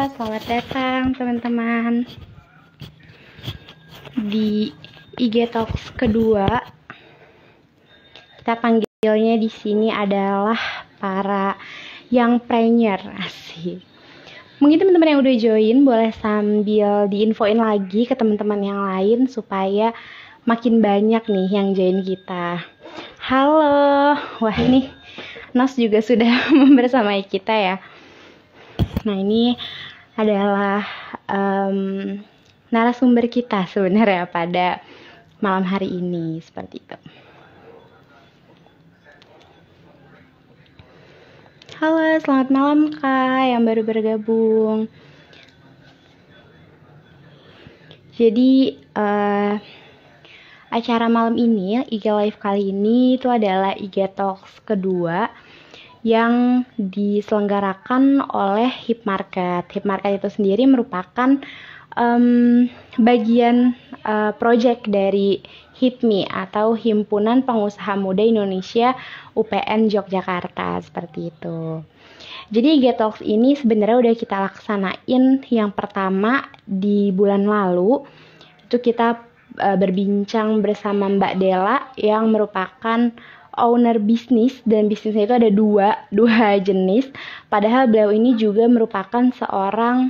selamat datang teman-teman di IG Talks kedua. Kita panggilnya di sini adalah para young premier, asik. Mungkin teman-teman yang udah join boleh sambil diinfoin lagi ke teman-teman yang lain supaya makin banyak nih yang join kita. Halo, wah nih Nos juga sudah membersamai kita ya. Nah ini adalah narasumber kita sebenarnya pada malam hari ini, seperti itu. Halo, selamat malam Kak yang baru bergabung. Jadi acara malam ini, IG Live kali ini itu adalah IG Talks kedua yang diselenggarakan oleh HIP Market. HIP Market itu sendiri merupakan bagian project dari HIPMI atau Himpunan Pengusaha Muda Indonesia UPN Yogyakarta, seperti itu. Jadi IG Talks ini sebenarnya udah kita laksanain yang pertama di bulan lalu. Itu kita berbincang bersama Mbak Della yang merupakan owner bisnis, dan bisnisnya itu ada dua jenis. Padahal beliau ini juga merupakan seorang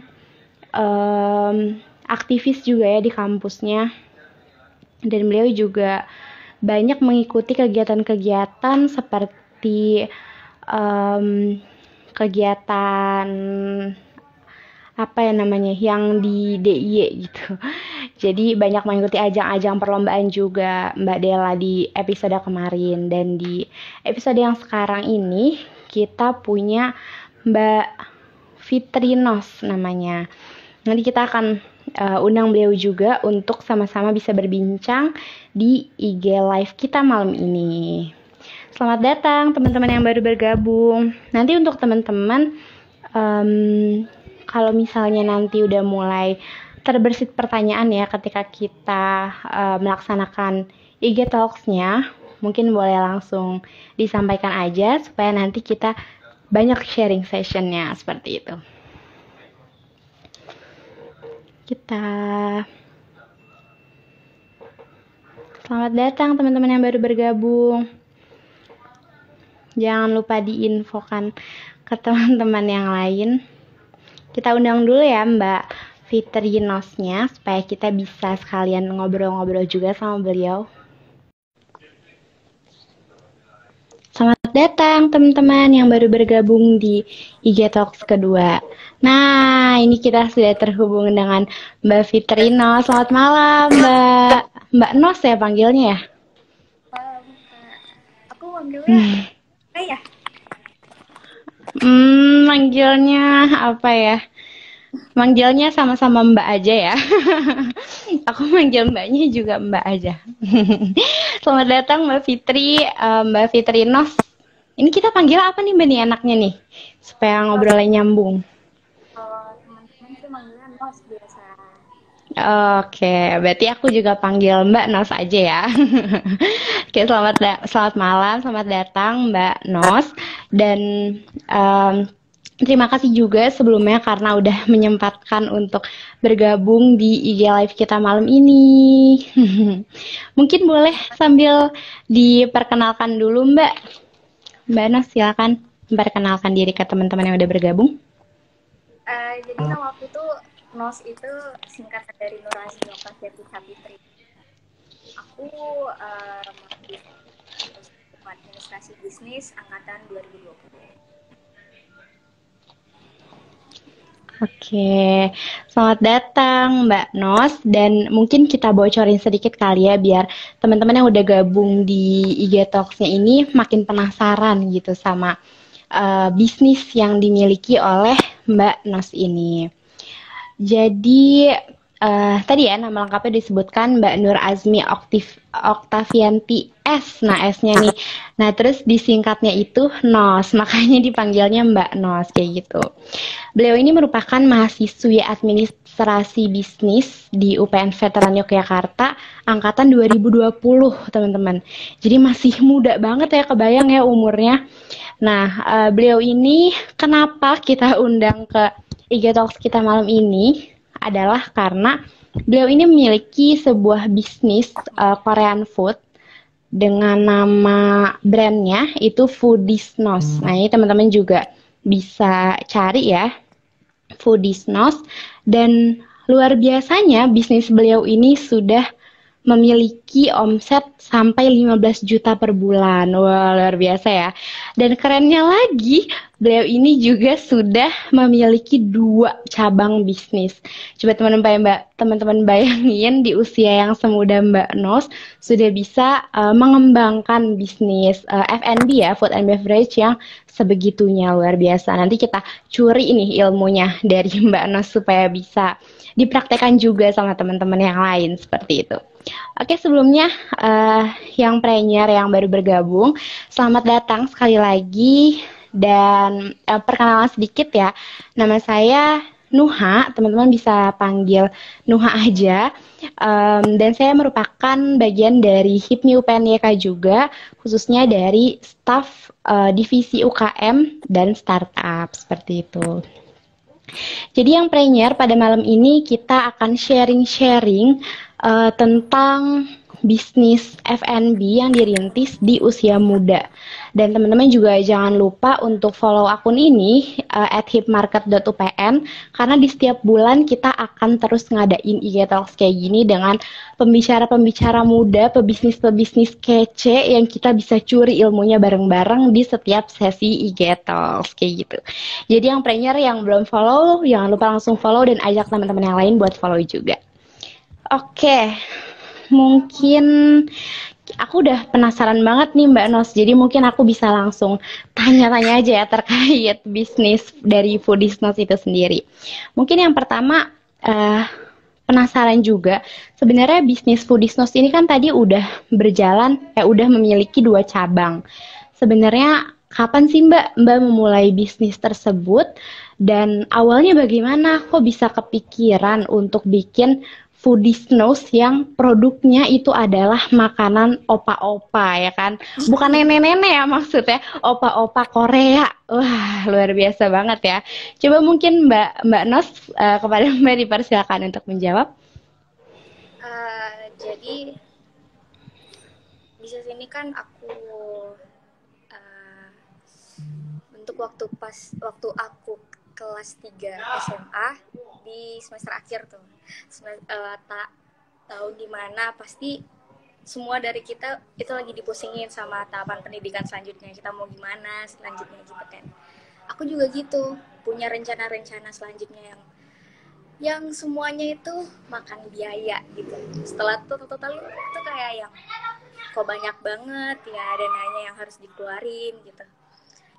aktivis juga ya di kampusnya, dan beliau juga banyak mengikuti kegiatan-kegiatan seperti kegiatan yang di DIY gitu. Jadi banyak mengikuti ajang-ajang perlombaan juga Mbak Della di episode kemarin. Dan di episode yang sekarang ini kita punya Mbak Fitri Nos namanya. Nanti kita akan undang beliau juga untuk sama-sama bisa berbincang di IG Live kita malam ini. Selamat datang teman-teman yang baru bergabung. Nanti untuk teman-teman kalau misalnya nanti udah mulai terbersit pertanyaan ya ketika kita melaksanakan IG Talks-nya, mungkin boleh langsung disampaikan aja supaya nanti kita banyak sharing session-nya, seperti itu. Selamat datang teman-teman yang baru bergabung. Jangan lupa diinfokan ke teman-teman yang lain. Kita undang dulu ya Mbak Fitri Nosnya supaya kita bisa sekalian ngobrol-ngobrol juga sama beliau. Selamat datang teman-teman yang baru bergabung di IG Talks kedua. Nah, ini kita sudah terhubung dengan Mbak Fitri Nos. Selamat malam Mbak Nos ya panggilnya ya? Malam Kak. Aku manggilnya ya? Manggilnya apa ya? Manggilnya sama-sama Mbak aja ya. Aku manggil Mbaknya juga Mbak aja. Selamat datang Mbak Fitri, Mbak Fitri Nos. Ini kita panggil apa nih Mbak nih enaknya nih? Supaya ngobrolnya nyambung. Teman-teman sih manggilnya Nos biasa. Oke, berarti aku juga panggil Mbak Nos aja ya. Oke, selamat malam, selamat datang Mbak Nos. Dan terima kasih juga sebelumnya karena udah menyempatkan untuk bergabung di IG Live kita malam ini. Mungkin boleh sambil diperkenalkan dulu Mbak. Mbak Nos, silakan memperkenalkan diri ke teman-teman yang udah bergabung. Jadi nama aku tuh Nos itu singkatan dari Nur Azmi Oktavianti Sabitri. Aku administrasi bisnis angkatan 2020. Oke, selamat datang Mbak Nos, dan mungkin kita bocorin sedikit kali ya biar teman-teman yang udah gabung di IG Talks-nya ini makin penasaran gitu sama bisnis yang dimiliki oleh Mbak Nos ini. Jadi tadi ya nama lengkapnya disebutkan Mbak Nur Azmi Oktavianti S. Nah S-nya nih. Nah terus disingkatnya itu Nos, makanya dipanggilnya Mbak Nos kayak gitu. Beliau ini merupakan mahasiswi administrasi bisnis di UPN Veteran Yogyakarta angkatan 2020 teman-teman. Jadi masih muda banget ya, kebayang ya umurnya. Nah beliau ini kenapa kita undang ke IG Talks kita malam ini adalah karena beliau ini memiliki sebuah bisnis Korean food dengan nama brandnya itu Foodisnos. Nah, ini teman-teman juga bisa cari ya, Foodisnos. Dan luar biasanya bisnis beliau ini sudah memiliki omset sampai 15 juta per bulan. Wah, luar biasa ya. Dan kerennya lagi, beliau ini juga sudah memiliki 2 cabang bisnis. Coba teman-teman bayangin di usia yang semuda Mbak Nos sudah bisa mengembangkan bisnis F&B ya, food and beverage yang sebegitunya, luar biasa. Nanti kita curi nih ilmunya dari Mbak Nos supaya bisa dipraktekkan juga sama teman-teman yang lain seperti itu. Oke, sebelumnya yang premier yang baru bergabung, selamat datang sekali lagi dan perkenalan sedikit ya. Nama saya Nuha, teman-teman bisa panggil Nuha aja. Dan saya merupakan bagian dari HIPMI UPNYK juga, khususnya dari staf divisi UKM dan startup seperti itu. Jadi yang premier pada malam ini kita akan sharing-sharing tentang bisnis F&B yang dirintis di usia muda. Dan teman-teman juga jangan lupa untuk follow akun ini @hipmarket.upn karena di setiap bulan kita akan terus ngadain IG Talks kayak gini dengan pembicara-pembicara muda, pebisnis-pebisnis kece yang kita bisa curi ilmunya bareng-bareng di setiap sesi IG Talks kayak gitu. Jadi yang premier yang belum follow, jangan lupa langsung follow dan ajak teman-teman yang lain buat follow juga. Oke, mungkin aku udah penasaran banget nih Mbak Nos, jadi mungkin aku bisa langsung tanya-tanya aja ya terkait bisnis dari Foodisnos itu sendiri. Mungkin yang pertama penasaran juga, sebenarnya bisnis Foodisnos ini kan tadi udah berjalan, udah memiliki 2 cabang. Sebenarnya kapan sih Mbak memulai bisnis tersebut dan awalnya bagaimana kok bisa kepikiran untuk bikin Foodisnos yang produknya itu adalah makanan opa-opa ya kan, bukan nenek-nenek ya maksudnya, opa-opa Korea. Wah, luar biasa banget ya. Coba mungkin Mbak Nos kepada Mbak dipersilakan untuk menjawab. Jadi bisnis ini kan aku untuk waktu aku kelas 3 SMA di semester akhir tuh. Tahun dimana pasti semua dari kita itu lagi dipusingin sama tahapan pendidikan selanjutnya, kita mau gimana selanjutnya gitu kan. Aku juga gitu, punya rencana-rencana selanjutnya yang semuanya itu makan biaya gitu. Setelah total itu kayak yang kok banyak banget ya dananya yang harus dikeluarin gitu.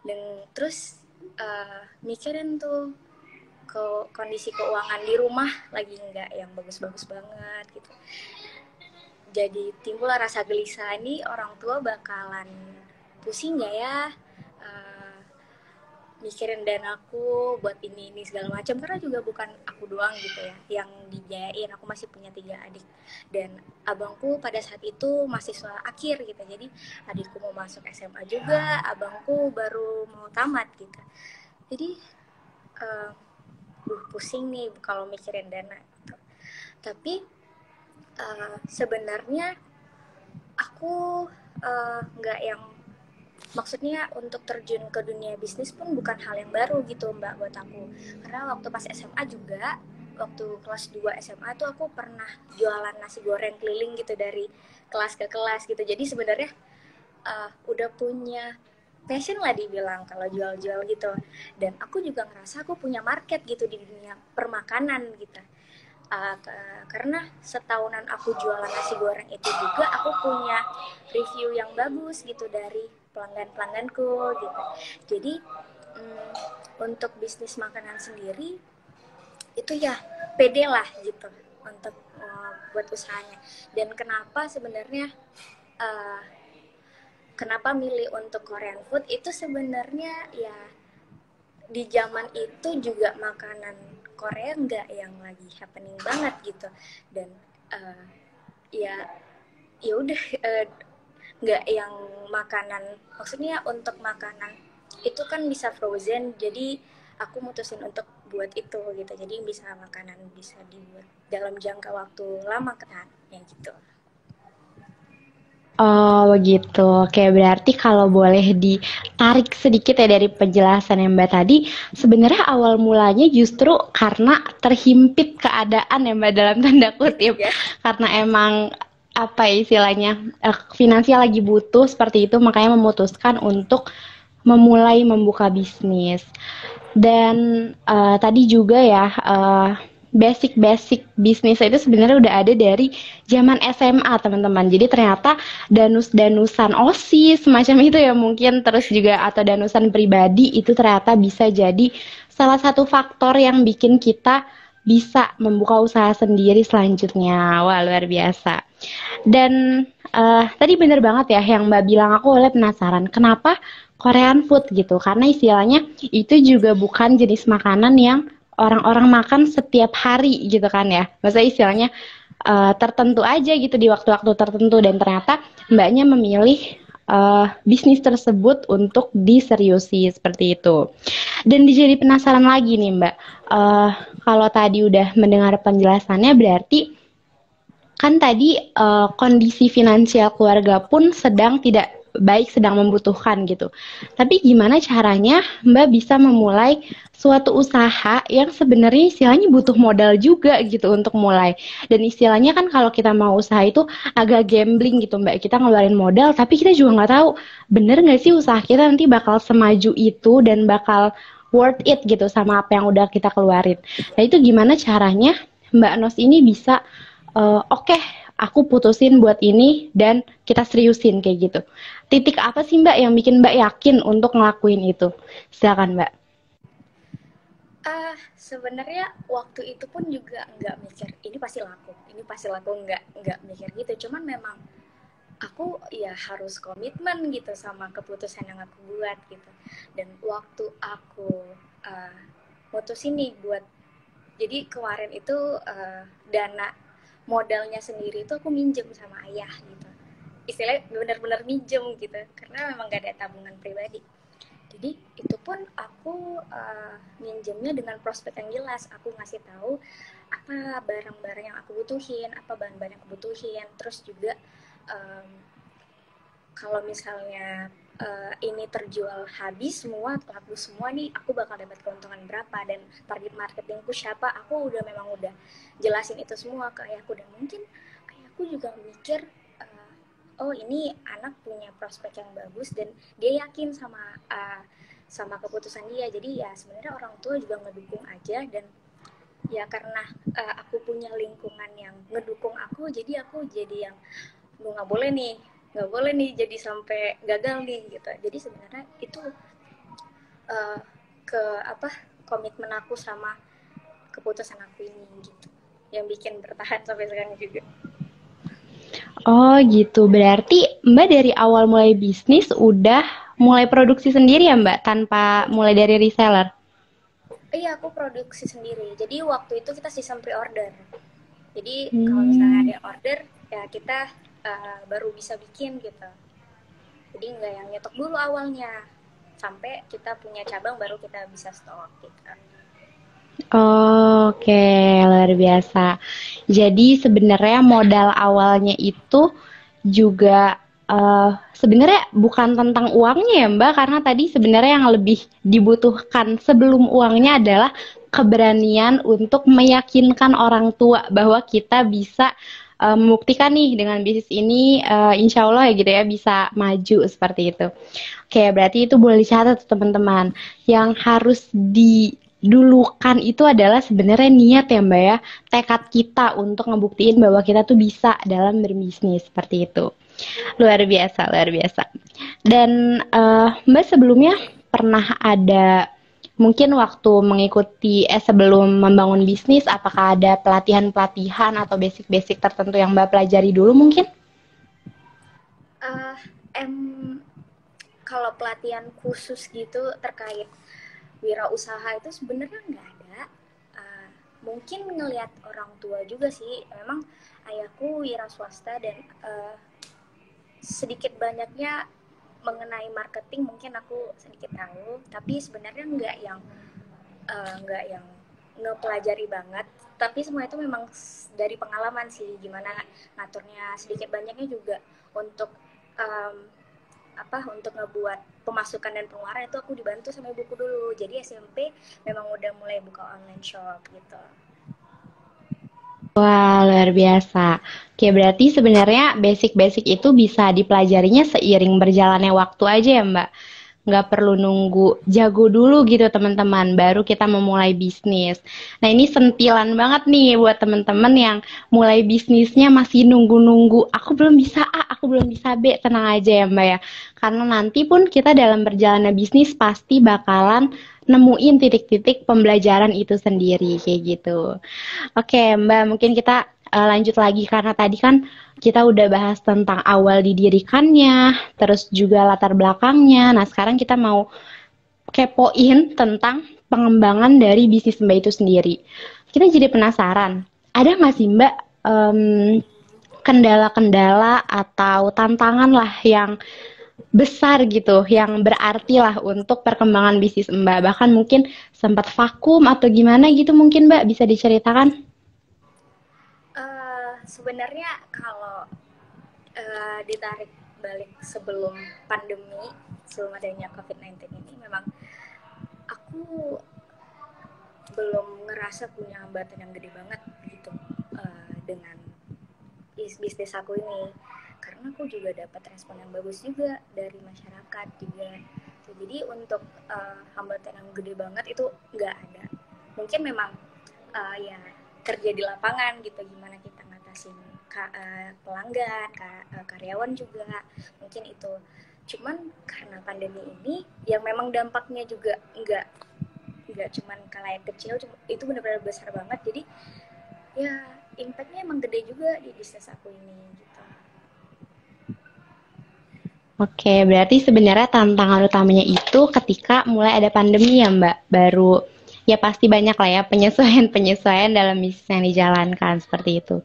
Dan terus mikirin tuh kondisi keuangan di rumah lagi nggak yang bagus-bagus banget gitu. Jadi timbul rasa gelisah, nih orang tua bakalan pusing nggak ya mikirin danaku buat ini segala macam, karena juga bukan aku doang gitu ya yang dibiayain, aku masih punya 3 adik dan abangku pada saat itu mahasiswa akhir gitu, jadi adikku mau masuk SMA juga, abangku baru mau tamat gitu, jadi pusing nih kalau mikirin dana gitu. Tapi sebenarnya aku nggak yang maksudnya untuk terjun ke dunia bisnis pun bukan hal yang baru gitu Mbak buat aku, karena waktu pas SMA juga, waktu kelas 2 SMA tuh aku pernah jualan nasi goreng keliling gitu dari kelas ke kelas gitu, jadi sebenarnya udah punya passion lah dibilang kalau jual-jual gitu, dan aku juga ngerasa aku punya market gitu di dunia permakanan gitu. Karena setahunan aku jualan nasi goreng itu juga aku punya review yang bagus gitu dari pelanggan-pelangganku gitu. Jadi untuk bisnis makanan sendiri itu ya pede lah gitu untuk buat usahanya. Dan kenapa sebenarnya kenapa milih untuk Korean food itu sebenarnya ya di zaman itu juga makanan Korea nggak yang lagi happening banget gitu, dan ya udah nggak yang makanan, maksudnya untuk makanan itu kan bisa frozen, jadi aku mutusin untuk buat itu gitu. Jadi bisa makanan bisa dibuat dalam jangka waktu lama kan, ya gitu. Oh begitu. Oke, berarti kalau boleh ditarik sedikit ya dari penjelasan yang Mbak tadi, sebenarnya awal mulanya justru karena terhimpit keadaan ya Mbak dalam tanda kutip. Ya. Karena emang apa ya istilahnya finansial lagi butuh seperti itu, makanya memutuskan untuk memulai membuka bisnis. Dan tadi juga ya basic-basic bisnis itu sebenarnya udah ada dari zaman SMA teman-teman. Jadi ternyata danus-danusan OSIS semacam itu ya mungkin terus juga atau danusan pribadi itu ternyata bisa jadi salah satu faktor yang bikin kita bisa membuka usaha sendiri selanjutnya. Wah, luar biasa. Dan tadi bener banget ya yang Mbak bilang, aku oleh penasaran kenapa Korean food gitu. Karena istilahnya itu juga bukan jenis makanan yang orang-orang makan setiap hari gitu kan ya. Maksudnya istilahnya tertentu aja gitu di waktu-waktu tertentu dan ternyata Mbaknya memilih bisnis tersebut untuk diseriusi seperti itu. Dan jadi penasaran lagi nih Mbak, kalau tadi udah mendengar penjelasannya berarti kan tadi kondisi finansial keluarga pun sedang tidak baik, sedang membutuhkan gitu. Tapi gimana caranya Mbak bisa memulai suatu usaha yang sebenarnya istilahnya butuh modal juga gitu untuk mulai. Dan istilahnya kan kalau kita mau usaha itu agak gambling gitu Mbak. Kita ngeluarin modal tapi kita juga nggak tahu bener nggak sih usaha kita nanti bakal semaju itu dan bakal worth it gitu sama apa yang udah kita keluarin. Nah itu gimana caranya Mbak Nos ini bisa oke, aku putusin buat ini dan kita seriusin kayak gitu. Titik apa sih Mbak yang bikin Mbak yakin untuk ngelakuin itu? Silakan Mbak. Sebenarnya waktu itu pun juga nggak mikir ini pasti laku nggak mikir gitu. Cuman memang aku ya harus komitmen gitu sama keputusan yang aku buat gitu. Dan waktu aku mutusin nih buat, jadi kemarin itu dana modalnya sendiri itu aku minjem sama ayah gitu, istilahnya benar-benar minjem gitu karena memang gak ada tabungan pribadi. Jadi itu pun aku minjemnya dengan prospek yang jelas. Aku ngasih tahu apa barang-barang yang aku butuhin, apa bahan-bahan yang aku butuhin. Terus juga um, kalau misalnya ini terjual habis semua, laku semua nih, aku bakal dapat keuntungan berapa dan target marketingku siapa. Aku memang udah jelasin itu semua ke ayahku dan mungkin ayahku juga mikir oh ini anak punya prospek yang bagus dan dia yakin sama keputusan dia. Jadi ya sebenarnya orang tua juga ngedukung aja dan ya karena aku punya lingkungan yang ngedukung aku, jadi aku jadi yang lu nggak boleh nih jadi sampai gagal nih gitu. Jadi sebenarnya itu uh, ke apa komitmen aku sama keputusan aku ini gitu yang bikin bertahan sampai sekarang juga. Oh gitu, berarti Mbak dari awal mulai bisnis udah mulai produksi sendiri ya Mbak, tanpa mulai dari reseller? Iya, aku produksi sendiri. Jadi waktu itu kita sistem pre-order. Jadi kalau misalnya Hmm. ada order, ya kita baru bisa bikin gitu. Jadi nggak yang nyetok dulu awalnya. Sampai kita punya cabang baru kita bisa stok gitu. Oke, luar biasa. Jadi sebenarnya modal awalnya itu juga sebenarnya bukan tentang uangnya ya Mbak, karena tadi sebenarnya yang lebih dibutuhkan sebelum uangnya adalah keberanian untuk meyakinkan orang tua bahwa kita bisa membuktikan nih dengan bisnis ini insya Allah ya gitu ya bisa maju seperti itu. Oke, berarti itu boleh dicatat teman-teman. Yang harus didulukan itu adalah sebenarnya niat ya Mbak ya, tekad kita untuk ngebuktiin bahwa kita tuh bisa dalam berbisnis seperti itu. Luar biasa, luar biasa. Dan Mbak sebelumnya pernah ada mungkin waktu mengikuti sebelum membangun bisnis, apakah ada pelatihan-pelatihan atau basic-basic tertentu yang Mbak pelajari dulu mungkin? Uh, em Kalau pelatihan khusus gitu terkait wirausaha itu sebenarnya nggak ada. Mungkin ngelihat orang tua juga sih. Memang ayahku wira swasta dan sedikit banyaknya mengenai marketing mungkin aku sedikit tahu. Tapi sebenarnya nggak yang ngepelajari banget, tapi semua itu memang dari pengalaman sih, gimana ngaturnya sedikit banyaknya juga untuk um, untuk ngebuat pemasukan dan pengeluaran itu aku dibantu sama ibuku dulu. Jadi SMP memang udah mulai buka online shop gitu. Wah, luar biasa. Oke, berarti sebenarnya basic-basic itu bisa dipelajarinya seiring berjalannya waktu aja ya, Mbak. Nggak perlu nunggu jago dulu gitu, teman-teman. Baru kita memulai bisnis. Nah, ini sentilan banget nih buat teman-teman yang mulai bisnisnya masih nunggu-nunggu. Aku belum bisa A, aku belum bisa B. Tenang aja ya, Mbak ya. Karena nanti pun kita dalam berjalannya bisnis pasti bakalan nemuin titik-titik pembelajaran itu sendiri, kayak gitu. Oke, Mbak, mungkin kita lanjut lagi karena tadi kan kita udah bahas tentang awal didirikannya, terus juga latar belakangnya. Nah, sekarang kita mau kepoin tentang pengembangan dari bisnis Mbak itu sendiri. Kita jadi penasaran, ada nggak sih Mbak kendala-kendala atau tantangan lah yang besar gitu, yang berarti lah untuk perkembangan bisnis Mbak. Bahkan mungkin sempat vakum atau gimana gitu mungkin Mbak bisa diceritakan? Sebenarnya kalau ditarik balik sebelum pandemi, sebelum adanya COVID-19 ini, memang aku belum ngerasa punya hambatan yang gede banget gitu dengan bisnis aku ini, karena aku juga dapat respon yang bagus juga dari masyarakat juga. Jadi untuk hambatan yang gede banget itu nggak ada. Mungkin memang ya kerja di lapangan gitu, gimana kita ngatasin pelanggan, karyawan juga mungkin itu. Cuman karena pandemi ini yang memang dampaknya juga nggak cuman kalayak kecil, itu benar-benar besar banget. Jadi ya impactnya emang gede juga di bisnis aku ini gitu. Oke, berarti sebenarnya tantangan utamanya itu ketika mulai ada pandemi ya Mbak, baru ya pasti banyak lah ya penyesuaian-penyesuaian dalam bisnis yang dijalankan seperti itu.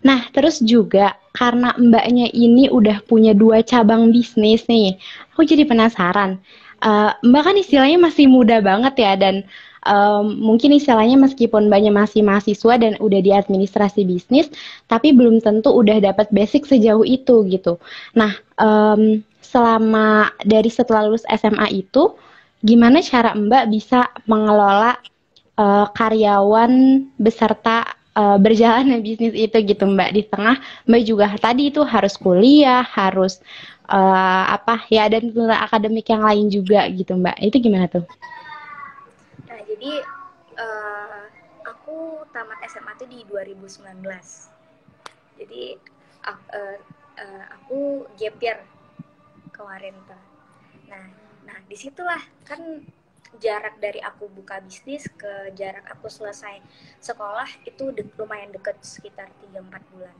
Nah, terus juga karena Mbaknya ini udah punya 2 cabang bisnis nih, aku jadi penasaran. Mbak kan istilahnya masih muda banget ya dan mungkin istilahnya meskipun Mbaknya masih mahasiswa dan udah di administrasi bisnis, tapi belum tentu udah dapat basic sejauh itu gitu. Nah, selama dari setelah lulus SMA itu, gimana cara Mbak bisa mengelola karyawan beserta berjalannya bisnis itu gitu Mbak, di tengah Mbak juga tadi itu harus kuliah, harus apa ya, dan tuntutan akademik yang lain juga gitu Mbak. Itu gimana tuh? Nah, jadi aku tamat SMA tuh di 2019. Jadi aku gap year kemarin tuh. Nah, disitulah kan jarak dari aku buka bisnis ke jarak aku selesai sekolah itu lumayan deket, sekitar 3-4 bulan.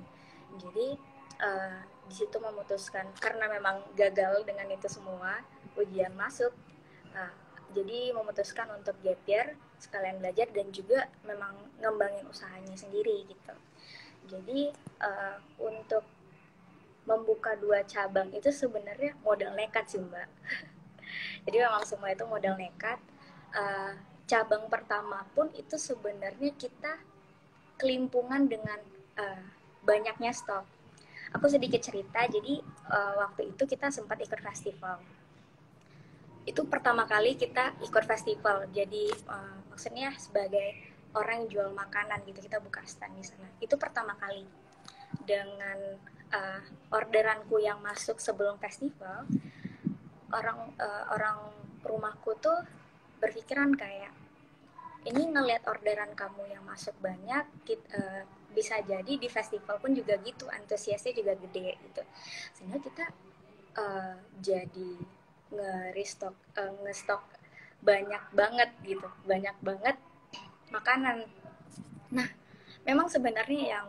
Jadi di situ memutuskan karena memang gagal dengan itu semua ujian masuk. Nah, jadi memutuskan untuk gap year sekalian belajar dan juga memang ngembangin usahanya sendiri gitu. Jadi untuk membuka 2 cabang itu sebenarnya modal nekat sih Mbak. Jadi memang semua itu modal nekat. Cabang pertama pun itu sebenarnya kita kelimpungan dengan banyaknya stok. Aku sedikit cerita, jadi waktu itu kita sempat ikut festival. Itu pertama kali kita ikut festival, jadi maksudnya sebagai orang yang jual makanan gitu, kita buka stand di sana. Itu pertama kali. Dengan orderanku yang masuk sebelum festival, orang rumahku tuh berpikiran kayak, ini ngelihat orderan kamu yang masuk banyak, bisa jadi di festival pun juga gitu, antusiasnya juga gede gitu, sehingga kita jadi ngestok banyak banget gitu, banyak banget makanan. Nah, memang sebenarnya yang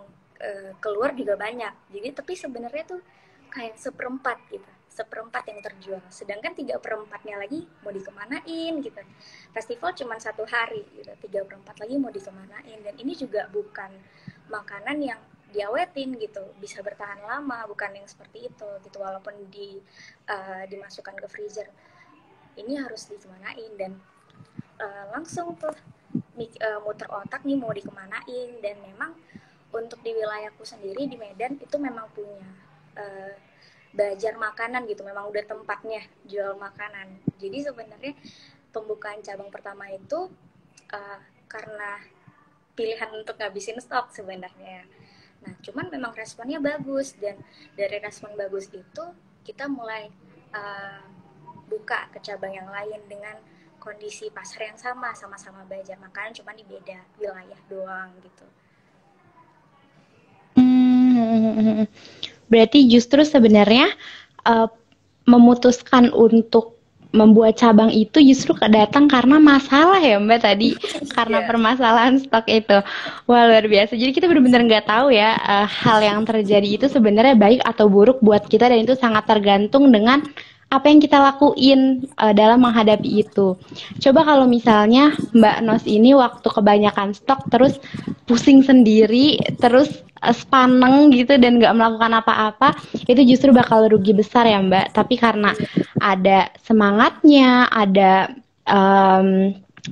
keluar juga banyak, jadi tapi sebenarnya tuh kayak seperempat gitu, seperempat yang terjual, sedangkan 3/4-nya lagi mau dikemanain gitu. Festival cuma 1 hari gitu, 3/4 lagi mau dikemanain, dan ini juga bukan makanan yang diawetin gitu, bisa bertahan lama, bukan yang seperti itu gitu, walaupun dimasukkan ke freezer, ini harus dikemanain. Dan langsung tuh muter otak nih mau dikemanain. Dan memang untuk di wilayahku sendiri di Medan itu memang punya uh, bazar makanan gitu, memang udah tempatnya jual makanan. Jadi sebenarnya pembukaan cabang pertama itu karena pilihan untuk ngabisin stok sebenarnya. Nah, cuman memang responnya bagus, dan dari respon bagus itu kita mulai uh, buka ke cabang yang lain dengan kondisi pasar yang sama, sama-sama bazar makanan, cuma di beda wilayah doang gitu. Berarti justru sebenarnya uh, memutuskan untuk membuat cabang itu justru datang karena masalah ya Mbak tadi, karena Iya. permasalahan stok itu. Wah luar biasa. Jadi kita benar-benar nggak tahu ya hal yang terjadi itu sebenarnya baik atau buruk buat kita, dan itu sangat tergantung dengan apa yang kita lakuin dalam menghadapi itu. Coba kalau misalnya Mbak Nos ini waktu kebanyakan stok terus pusing sendiri, terus sepaneng gitu dan nggak melakukan apa-apa, itu justru bakal rugi besar ya Mbak. Tapi karena ada semangatnya, ada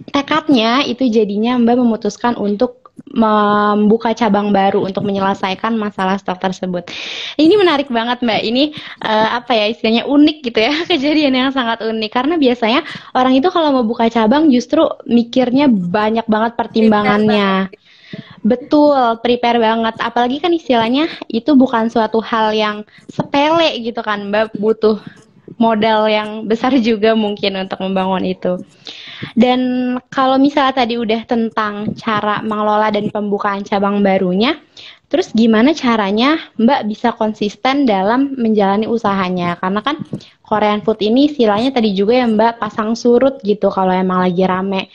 tekadnya, itu jadinya Mbak memutuskan untuk membuka cabang baru untuk menyelesaikan masalah stok tersebut. Ini menarik banget Mbak. Ini apa ya istilahnya unik gitu ya, kejadian yang sangat unik karena biasanya orang itu kalau mau buka cabang justru mikirnya banyak banget Prepare banget. pertimbangannya. Betul, prepare banget. Apalagi kan istilahnya itu bukan suatu hal yang sepele gitu kan Mbak, butuh modal yang besar juga mungkin untuk membangun itu. Dan kalau misalnya tadi udah tentang cara mengelola dan pembukaan cabang barunya, terus gimana caranya Mbak bisa konsisten dalam menjalani usahanya? Karena kan Korean food ini istilahnya tadi juga ya Mbak pasang surut gitu kalau emang lagi rame.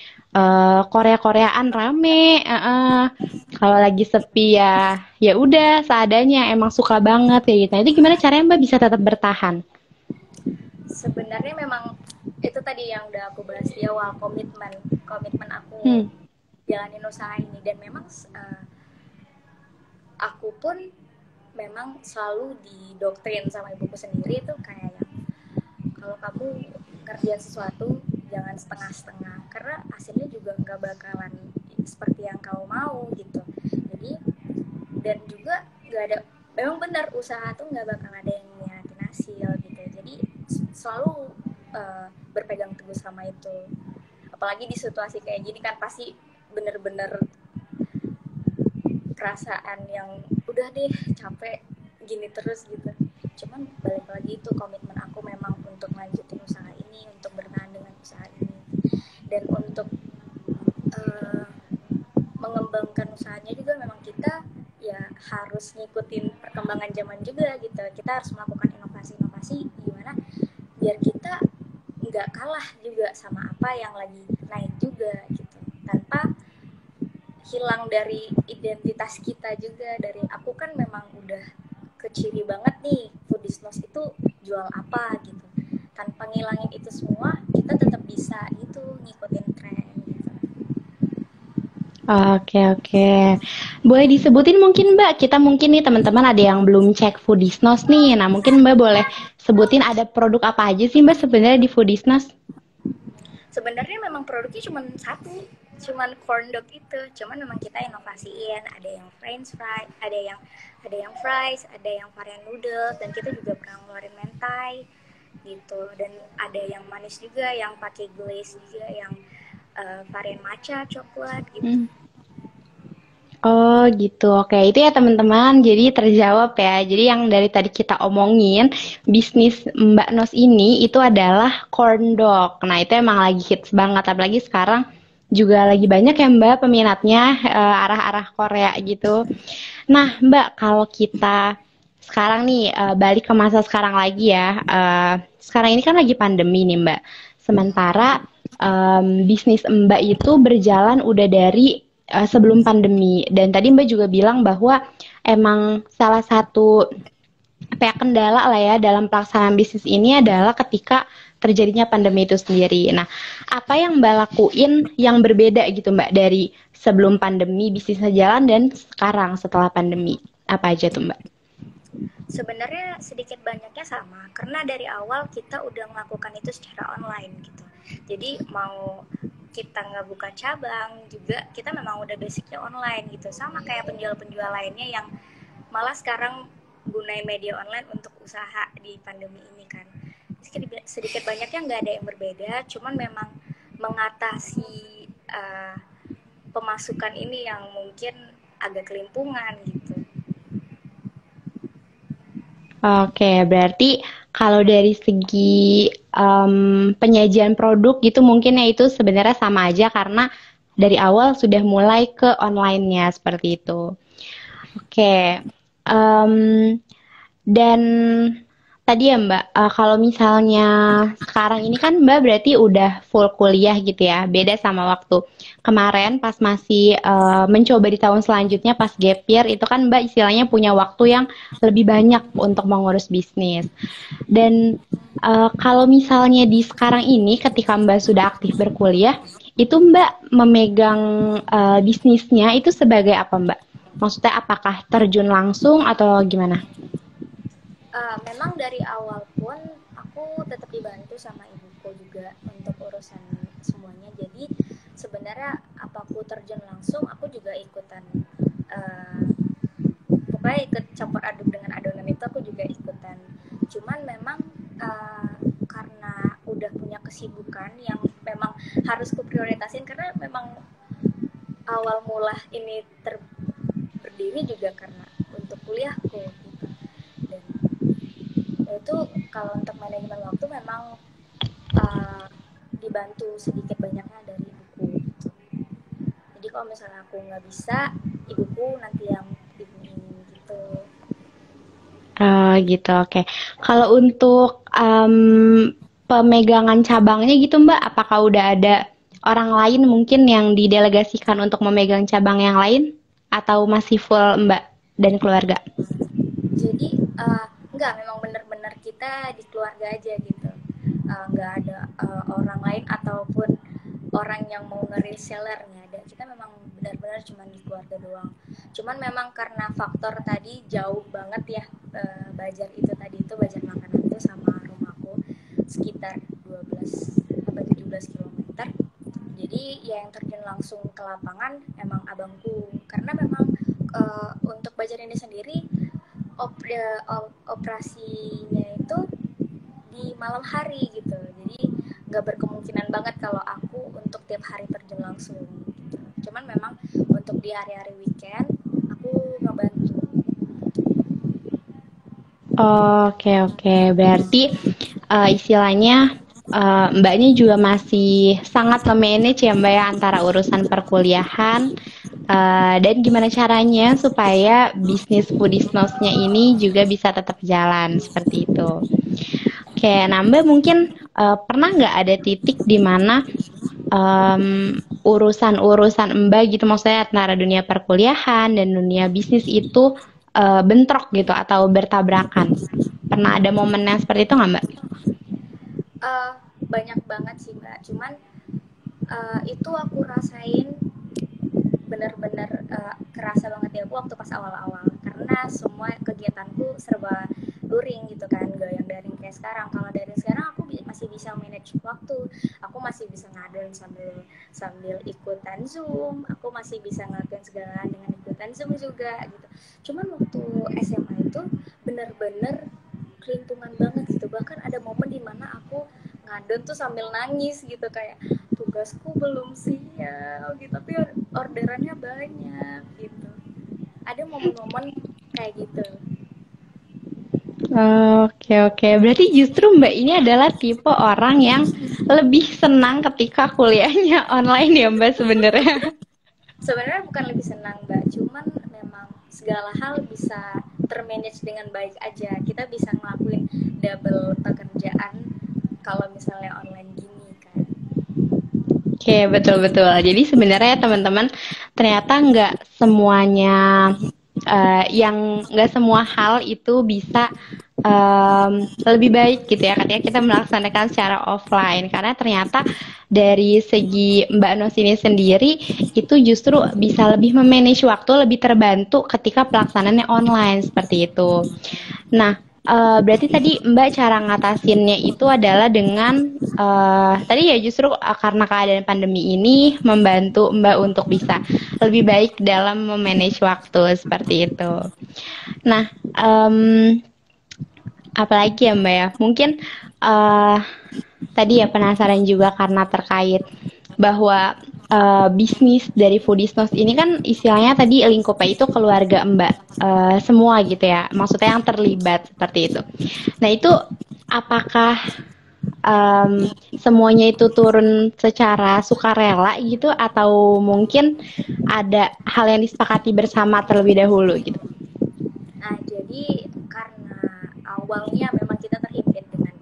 Korea-Koreaan rame, kalau lagi sepi ya ya udah seadanya, emang suka banget kayak gitu. Nah, itu gimana caranya Mbak bisa tetap bertahan? Sebenarnya memang itu tadi yang udah aku bahas di awal, komitmen aku Hmm. jalanin usaha ini. Dan memang aku pun memang selalu didoktrin sama ibuku sendiri tuh kayak yang kalau kamu kerja sesuatu jangan setengah-setengah, karena hasilnya juga nggak bakalan seperti yang kamu mau gitu. Jadi dan juga nggak ada, memang benar usaha tuh nggak bakal ada yang nyiatin hasil gitu. Jadi selalu berpegang teguh sama itu, apalagi di situasi kayak gini kan pasti bener-bener perasaan yang udah deh capek gini terus gitu. Cuman balik lagi itu komitmen aku memang untuk lanjutin usaha ini, untuk bertahan dengan usaha ini, dan untuk uh, mengembangkan usahanya juga memang kita ya harus ngikutin perkembangan zaman juga gitu. Kita harus melakukan inovasi-inovasi gimana biar kita nggak kalah juga sama apa yang lagi naik juga gitu, tanpa hilang dari identitas kita juga. Dari aku kan memang udah keciri banget nih Foodisnos itu jual apa gitu, tanpa ngilangin itu semua kita tetap bisa itu ngikutin tren gitu. Oke, oke. Boleh disebutin mungkin Mbak, kita mungkin nih teman-teman ada yang belum cek Foodisnos nih. Nah, mungkin Mbak boleh sebutin ada produk apa aja sih Mbak sebenarnya di Foodisnos? Sebenarnya memang produknya cuma satu, cuman corn dog itu. Cuman memang kita inovasiin, ada yang french fry, ada yang fries, ada yang varian noodles, dan kita juga pernah ngeluarin mentai gitu. Dan ada yang manis juga, yang pakai glaze juga, yang varian matcha coklat gitu. Hmm. Oh gitu, oke itu ya teman-teman. Jadi terjawab ya. Jadi yang dari tadi kita omongin bisnis Mbak Nos ini itu adalah corn dog. Nah itu emang lagi hits banget, apalagi sekarang juga lagi banyak ya Mbak peminatnya arah-arah Korea gitu. Nah Mbak kalau kita sekarang nih balik ke masa sekarang lagi ya. Sekarang ini kan lagi pandemi nih Mbak. Sementara bisnis Mbak itu berjalan udah dari sebelum pandemi. Dan tadi Mbak juga bilang bahwa emang salah satu apa ya, kendala lah ya dalam pelaksanaan bisnis ini adalah ketika terjadinya pandemi itu sendiri. Nah, apa yang Mbak lakuin yang berbeda gitu Mbak dari sebelum pandemi bisnisnya jalan dan sekarang setelah pandemi? Apa aja tuh Mbak? Sebenarnya sedikit banyaknya sama, karena dari awal kita udah melakukan itu secara online gitu. Jadi mau kita nggak buka cabang juga, kita memang udah basicnya online gitu. Sama kayak penjual-penjual lainnya yang malah sekarang gunain media online untuk usaha di pandemi ini kan. Sedikit banyaknya nggak ada yang berbeda, cuman memang mengatasi pemasukan ini yang mungkin agak kelimpungan gitu. Oke, berarti kalau dari segi penyajian produk gitu mungkin ya itu sebenarnya sama aja karena dari awal sudah mulai ke online-nya seperti itu. Oke, em, dan tadi ya Mbak, kalau misalnya sekarang ini kan Mbak berarti udah full kuliah gitu ya, beda sama waktu kemarin pas masih mencoba di tahun selanjutnya pas gap year itu kan Mbak istilahnya punya waktu yang lebih banyak untuk mengurus bisnis. Dan kalau misalnya di sekarang ini ketika Mbak sudah aktif berkuliah, itu Mbak memegang bisnisnya itu sebagai apa Mbak? Maksudnya apakah terjun langsung atau gimana? Memang dari awal pun aku tetap dibantu sama ibuku juga untuk urusan semuanya. Jadi sebenarnya apa aku terjun langsung, aku juga ikutan. Uh, Pokoknya ikut campur aduk dengan adonan itu aku juga ikutan. Cuman memang karena udah punya kesibukan yang memang harus kuprioritasin, karena memang awal mula ini berdiri juga karena untuk kuliahku gitu. Dan itu kalau untuk manajemen waktu memang dibantu sedikit banyaknya dari ibuku gitu. Jadi kalau misalnya aku nggak bisa, ibuku nanti yang bimbing gitu. Gitu, oke. Kalau untuk pemegangan cabangnya gitu Mbak, apakah udah ada orang lain mungkin yang didelegasikan untuk memegang cabang yang lain? Atau masih full Mbak dan keluarga? Jadi enggak, memang benar-benar kita di keluarga aja gitu. Nggak ada orang lain ataupun orang yang mau nge-reseller, nggak ada. Kita memang benar-benar cuma di keluarga doang. Cuman memang karena faktor tadi jauh banget ya, Bajar itu tadi itu Bajar makanan itu sama rumahku sekitar 12 sampai 17 kilometer. Jadi ya yang terjun langsung ke lapangan emang abangku, karena memang untuk Bajar ini sendiri operasinya itu di malam hari gitu. Jadi nggak berkemungkinan banget kalau aku untuk tiap hari terjun langsung gitu. Cuman memang untuk di hari-hari weekend aku ngebantu. Oke, oke. Berarti istilahnya Mbaknya juga masih sangat memanage ya Mbak ya antara urusan perkuliahan dan gimana caranya supaya bisnis Foodisnos-nya ini juga bisa tetap jalan seperti itu. Oke, nah Mbak mungkin pernah nggak ada titik di mana urusan-urusan Mbak gitu maksudnya antara dunia perkuliahan dan dunia bisnis itu bentrok gitu atau bertabrakan? Pernah ada momen yang seperti itu nggak Mbak? Banyak banget sih Mbak, cuman itu aku rasain benar-benar kerasa banget ya aku waktu pas awal-awal, karena semua kegiatanku serba luring gitu kan, gak yang daring kayak sekarang. Kalau daring sekarang aku masih bisa manage waktu, aku masih bisa ngadon sambil ikutan Zoom, aku masih bisa ngelakuin segala dengan ikutan Zoom juga gitu. Cuman waktu SMA itu benar-benar kelimpungan banget gitu, bahkan ada momen dimana aku ngadon tuh sambil nangis gitu, kayak tugasku belum siap gitu tapi orderannya banyak gitu. Ada momen-momen kayak gitu. Oke, oke. Berarti justru Mbak ini adalah tipe orang yang lebih senang ketika kuliahnya online ya Mbak sebenarnya. Sebenarnya bukan lebih senang Mbak, cuman memang segala hal bisa termanage dengan baik aja. Kita bisa ngelakuin double pekerjaan kalau misalnya online gini kan. Oke, betul-betul. Jadi sebenarnya teman-teman ternyata nggak semua hal itu bisa lebih baik gitu ya ketika kita melaksanakan secara offline karena ternyata dari segi Mbak Nos ini sendiri itu justru bisa lebih memanage waktu lebih terbantu ketika pelaksanaannya online seperti itu. Nah, berarti tadi Mbak cara ngatasinnya itu adalah dengan tadi ya justru karena keadaan pandemi ini membantu Mbak untuk bisa lebih baik dalam memanage waktu seperti itu. Nah, apalagi ya Mbak ya, mungkin eh tadi ya penasaran juga karena terkait bahwa bisnis dari Foodisnos ini kan istilahnya tadi lingkupnya itu keluarga Mbak semua gitu ya, maksudnya yang terlibat seperti itu. Nah itu apakah semuanya itu turun secara sukarela gitu atau mungkin ada hal yang disepakati bersama terlebih dahulu gitu? Nah, jadi karena awalnya memang kita terhimpit dengan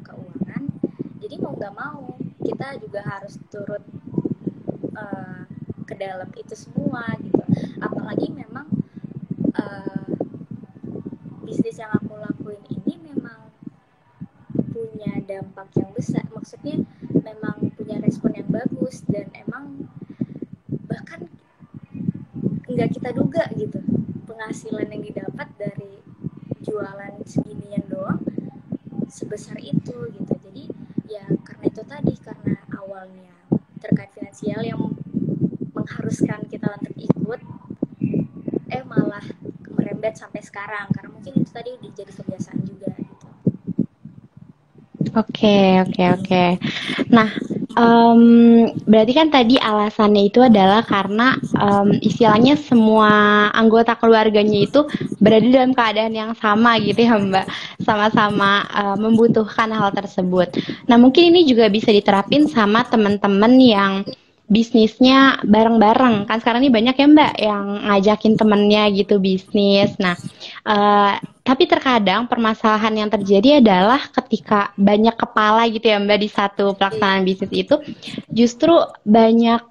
keuangan, jadi mau nggak mau kita juga harus turut uh, ke dalam itu semua gitu. Apalagi memang uh, bisnis yang aku lakuin ini memang punya dampak yang besar, maksudnya memang punya respon yang bagus dan emang bahkan nggak kita duga gitu penghasilan yang didapat dari jualan seginian doang sebesar itu gitu. Jadi ya karena itu tadi, karena awalnya terkait finansial yang mengharuskan kita untuk ikut, malah merembet sampai sekarang karena mungkin itu tadi udah jadi kebiasaan juga gitu. Oke, oke, oke. Nah, berarti kan tadi alasannya itu adalah karena istilahnya semua anggota keluarganya itu berada dalam keadaan yang sama gitu ya Mbak, sama-sama membutuhkan hal tersebut. Nah, mungkin ini juga bisa diterapin sama teman-teman yang bisnisnya bareng-bareng. Kan sekarang ini banyak ya Mbak yang ngajakin temennya gitu bisnis. Nah, tapi terkadang permasalahan yang terjadi adalah ketika banyak kepala gitu ya Mbak di satu pelaksanaan bisnis itu justru banyak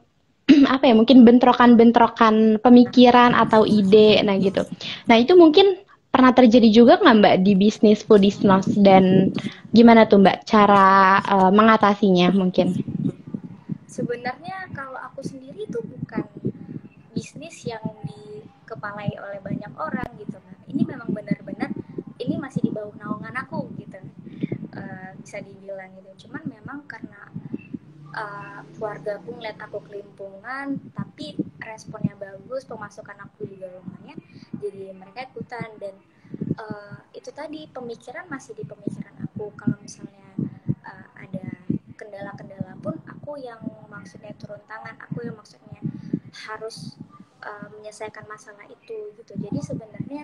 apa ya mungkin bentrokan-bentrokan pemikiran atau ide nah gitu. Nah itu mungkin pernah terjadi juga nggak Mbak di bisnis Foodisnos dan gimana tuh Mbak cara mengatasinya mungkin? Sebenarnya kalau aku sendiri itu bukan bisnis yang dikepalai oleh banyak orang gitu kan. Ini memang benar-benar ini masih di bawah naungan aku gitu. Bisa dibilang gitu. Cuman memang karena keluarga aku ngeliat aku kelimpungan tapi responnya bagus, pemasukan aku juga lumayan, jadi mereka ikutan. Dan itu tadi pemikiran masih di pemikiran aku, kalau misalnya ada kendala-kendala pun aku yang maksudnya turun tangan, aku yang maksudnya harus menyelesaikan masalah itu gitu. Jadi sebenarnya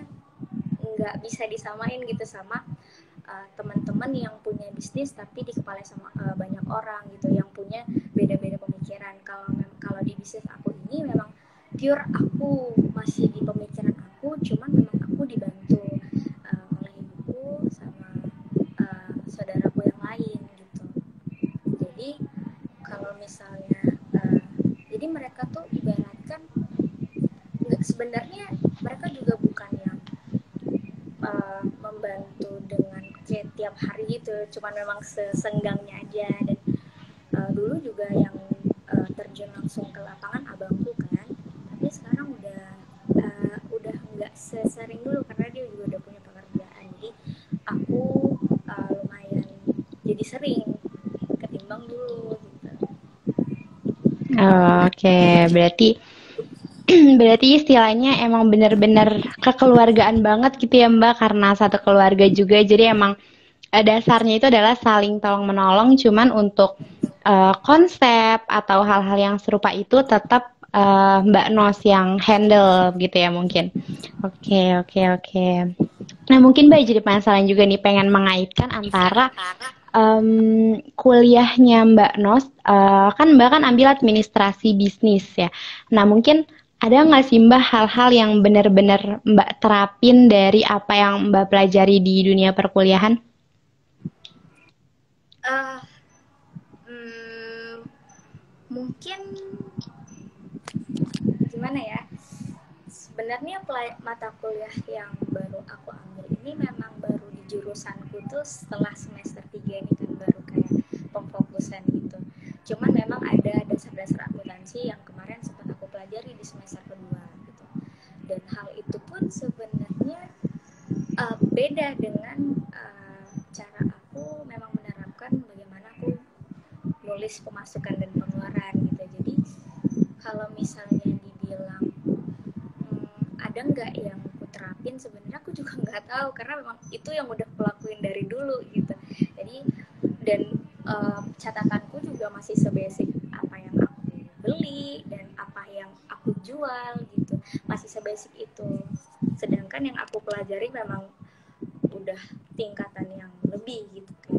nggak bisa disamain gitu sama teman-teman yang punya bisnis tapi dikepalai sama banyak orang gitu yang punya beda-beda pemikiran. Kalau di bisnis aku ini memang pure aku masih di pemikiran aku, cuman memang aku dibantu oleh ibuku sama saudaraku yang lain gitu. Jadi kalau misalnya jadi mereka tuh ibaratkan sebenarnya mereka juga bukan yang membantu dengan kayak tiap hari gitu, cuman memang sesenggangnya aja. Dan dulu juga yang terjun langsung ke lapangan abangku kan, tapi sekarang udah nggak sesering dulu karena dia juga udah punya pekerjaan. Jadi aku lumayan jadi sering ketimbang dulu gitu. Oke, berarti berarti istilahnya emang benar-benar kekeluargaan banget gitu ya Mbak karena satu keluarga juga jadi emang dasarnya itu adalah saling tolong menolong cuman untuk konsep atau hal-hal yang serupa itu tetap Mbak Nos yang handle gitu ya mungkin. Oke, oke, oke. Nah mungkin Mbak jadi penasaran juga nih pengen mengaitkan antara kuliahnya Mbak Nos, kan Mbak kan ambil administrasi bisnis ya. Nah mungkin ada nggak sih Mbak hal-hal yang benar-benar Mbak terapin dari apa yang Mbak pelajari di dunia perkuliahan? Uh, Mungkin gimana ya? Sebenarnya mata kuliah yang baru aku ambil ini memang baru di jurusanku tuh setelah semester 3 ini kan baru kayak pemfokusan gitu. Cuman memang ada dasar-dasar akuntansi yang kemarin sempat aku pelajari di semester kedua gitu. Dan hal itu pun sebenarnya beda dengan kalau misalnya dibilang ada nggak yang aku terapin, sebenarnya aku juga nggak tahu karena memang itu yang udah aku lakuin dari dulu gitu. Jadi dan catatanku juga masih sebasic apa yang aku beli dan apa yang aku jual gitu, masih sebasic itu. Sedangkan yang aku pelajari memang udah tingkatan yang lebih gitu kan.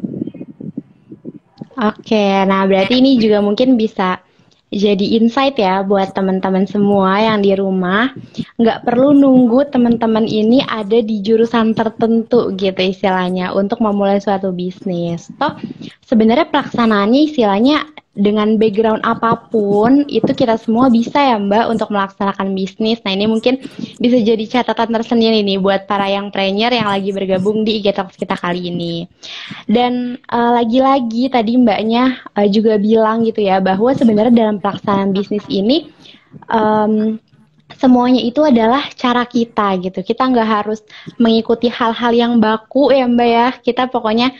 Oke, nah berarti ini juga mungkin bisa jadi insight ya buat teman-teman semua yang di rumah. Nggak perlu nunggu teman-teman ini ada di jurusan tertentu gitu istilahnya untuk memulai suatu bisnis. Toh sebenarnya pelaksanaannya istilahnya dengan background apapun itu kita semua bisa ya Mbak untuk melaksanakan bisnis. Nah ini mungkin bisa jadi catatan tersendiri nih buat para yang trainer yang lagi bergabung di IG Talks kita kali ini. Dan lagi-lagi tadi Mbaknya juga bilang gitu ya bahwa sebenarnya dalam pelaksanaan bisnis ini um, semuanya itu adalah cara kita gitu. Kita nggak harus mengikuti hal-hal yang baku ya Mbak ya. Kita pokoknya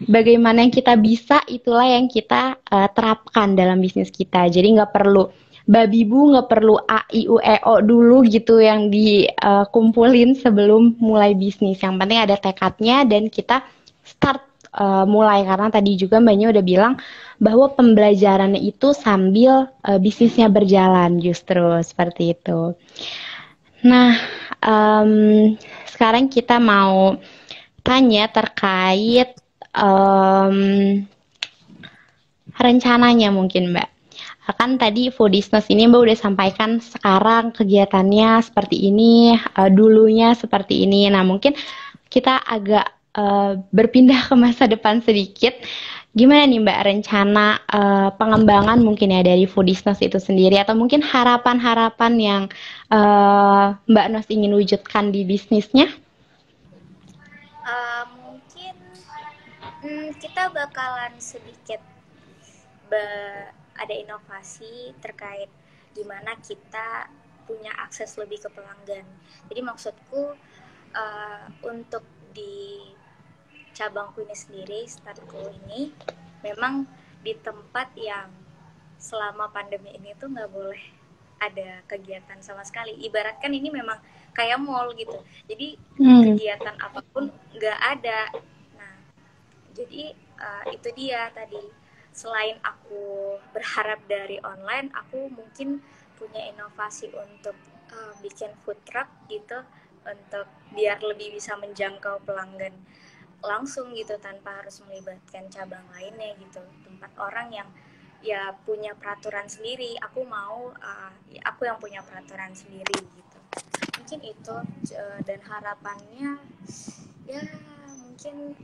bagaimana yang kita bisa itulah yang kita terapkan dalam bisnis kita. Jadi nggak perlu babi bu, nggak perlu a i u e o dulu gitu yang dikumpulin sebelum mulai bisnis. Yang penting ada tekadnya dan kita start mulai karena tadi juga Mbaknya udah bilang bahwa pembelajarannya itu sambil bisnisnya berjalan justru seperti itu. Nah, sekarang kita mau tanya terkait um, rencananya mungkin Mbak. Kan tadi Foodisnos ini Mbak udah sampaikan sekarang kegiatannya seperti ini, dulunya seperti ini. Nah mungkin kita agak berpindah ke masa depan sedikit. Gimana nih Mbak rencana pengembangan mungkin ya dari Foodisnos itu sendiri atau mungkin harapan-harapan yang Mbak Nos ingin wujudkan di bisnisnya? Mungkin kita bakalan sedikit ada inovasi terkait gimana kita punya akses lebih ke pelanggan. Jadi maksudku untuk di cabangku ini sendiri, startku ini memang di tempat yang selama pandemi ini tuh nggak boleh ada kegiatan sama sekali. Ibaratkan ini memang kayak mall gitu. Jadi kegiatan apapun nggak ada. Nah, jadi itu dia tadi. Selain aku berharap dari online, aku mungkin punya inovasi untuk bikin food truck gitu untuk biar lebih bisa menjangkau pelanggan langsung gitu tanpa harus melibatkan cabang lainnya gitu. Tempat orang yang ya punya peraturan sendiri, aku mau aku yang punya peraturan sendiri gitu. Mungkin itu dan harapannya ya mungkin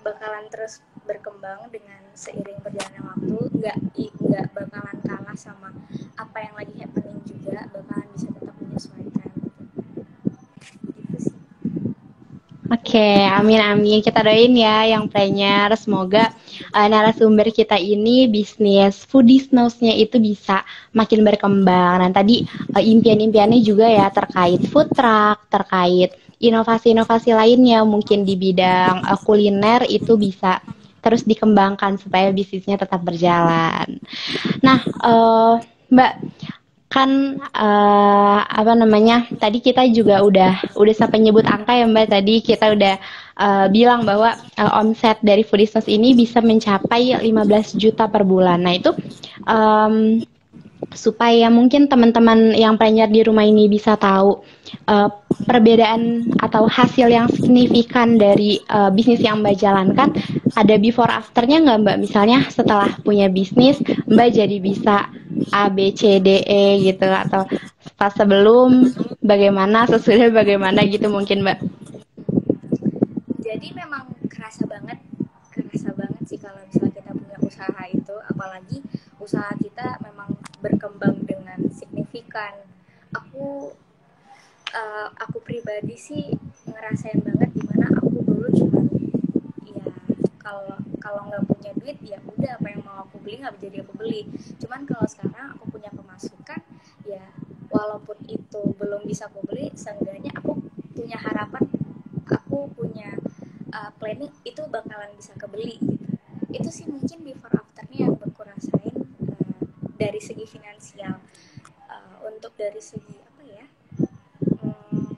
bakalan terus berkembang dengan seiring berjalannya waktu, nggak bakalan kalah sama apa yang lagi happening juga, bakalan bisa tetap menyesuaikan gitu sih. Oke, amin. Kita doain ya yang trainer. Semoga narasumber kita ini bisnis Foodisnos-nya itu bisa makin berkembang. Dan tadi impian-impiannya juga ya terkait food truck, terkait inovasi-inovasi lainnya mungkin di bidang kuliner itu bisa terus dikembangkan supaya bisnisnya tetap berjalan. Nah, Mbak, kan apa namanya tadi kita juga udah sampai nyebut angka ya Mbak, tadi kita udah bilang bahwa omset dari Foodisnos ini bisa mencapai 15 juta per bulan. Nah itu supaya mungkin teman-teman yang penyiar di rumah ini bisa tahu perbedaan atau hasil yang signifikan dari bisnis yang Mbak jalankan, ada before afternya nggak Mbak? Misalnya setelah punya bisnis Mbak jadi bisa A, B, C, D, E gitu, atau pas sebelum bagaimana, sesudah bagaimana gitu mungkin Mbak? Jadi memang kerasa banget sih kalau misalnya kita punya usaha itu, apalagi usaha kita memang berkembang dengan signifikan. Aku pribadi sih ngerasain banget dimana aku dulu cuma ya kalau kalau nggak punya duit ya udah apa yang mau aku beli nggak jadi aku beli. Cuman kalau sekarang aku punya pemasukan ya walaupun itu belum bisa aku beli, seenggaknya aku punya harapan, aku punya planning itu bakalan bisa kebeli gitu. Itu sih mungkin before afternya yang aku rasain dari segi finansial. Untuk dari segi apa ya, hmm,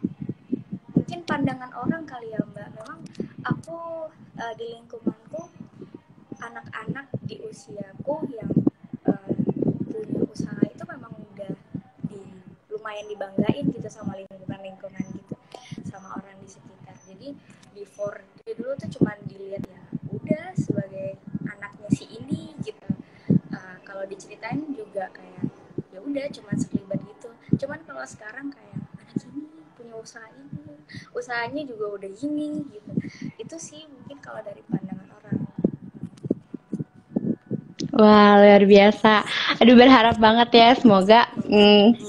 mungkin pandangan orang kali ya Mbak, memang aku di lingkunganku anak-anak di usiaku yang punya usaha itu memang udah di lumayan dibanggain gitu sama lingkungan gitu, sama orang di sekitar. Jadi before dia dulu tuh cuman dilihat ya udah sebagai anaknya si ini gitu. Kalau diceritain juga kayak ya udah cuman sekelibat gitu. Cuman kalau sekarang kayak anak ini punya usaha ini, usahanya juga udah gini gitu. Itu sih mungkin kalau dari pandangan orang. Wah, luar biasa. Aduh, berharap banget ya, semoga